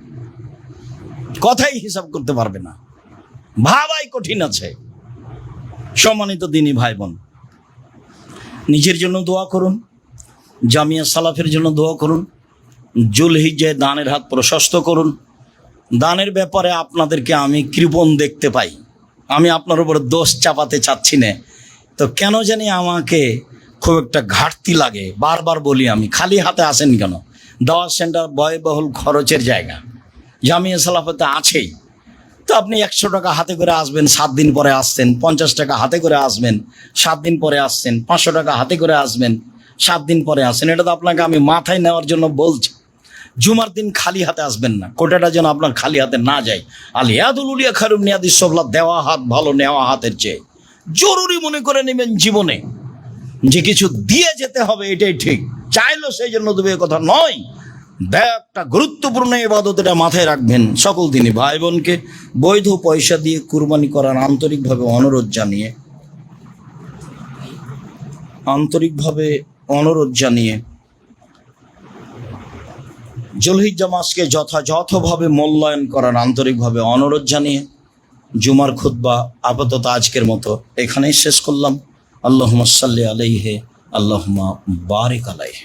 কথাই হিসাব করতে পারবে না, ভাবাই কঠিন আছে। সম্মানিত দিনী ভাই বোন, নিজের জন্য দোয়া করুন, জামিয়া সালাফের জন্য দোয়া করুন, জুলহিজ্জায় দানের হাত প্রশস্ত করুন। দানের ব্যাপারে আপনাদেরকে আমি কৃপণ দেখতে পাই, আমি আপনার উপর দোষ চাপাতে চাচ্ছি না, তো কেন জানি আমাকে খুব একটা ঘাটতি লাগে। বারবার বলি আমি, খালি হাতে আসেন কেন? দাওয়াত সেন্টার ব্যয়বহুল খরচের জায়গা, জামিয়া সালাফতে আছেই। তো আপনি 100 টাকা হাতে করে আসবেন, 7 দিন পরে আসছেন, 50 টাকা হাতে করে আসবেন, 7 দিন পরে আসছেন, 500 টাকা হাতে করে আসবেন, 7 দিন পরে আসছেন। এটা তো আপনাকে আমি মাথায় নেওয়ার জন্য বলছি। জুমার দিন খালি হাতে আসবেন না, কোটাটা যেন আপনার খালি হাতে না যায়। আলিয়াদুল উলিয়া খায়রুম নিয়াদিস সবলা, দেওয়া হাত ভালো নেওয়া হাতের চেয়ে। জরুরি মনে করে নেবেন জীবনে যে কিছু দিয়ে যেতে হবে, এটাই ঠিক। চাইলো সেই জন্য দেবে কথা নয়, একটা গুরুত্বপূর্ণ ইবাদত, এটা মাথায় রাখবেন। সকল দিনই ভাই বোনকে বৈধ পয়সা দিয়ে কুরবানি করার আন্তরিকভাবে অনুরোধ জানিয়ে জুলহিজ্জা মাসকে যথাযথভাবে মূল্যায়ন করার আন্তরিকভাবে অনুরোধ জানিয়ে জুমার খুতবা আপাতত আজকের মতো এখানেই শেষ করলাম। আল্লাহুম্মা সাল্লি আলাইহি, আল্লাহুম্মা বারিক আলাইহি।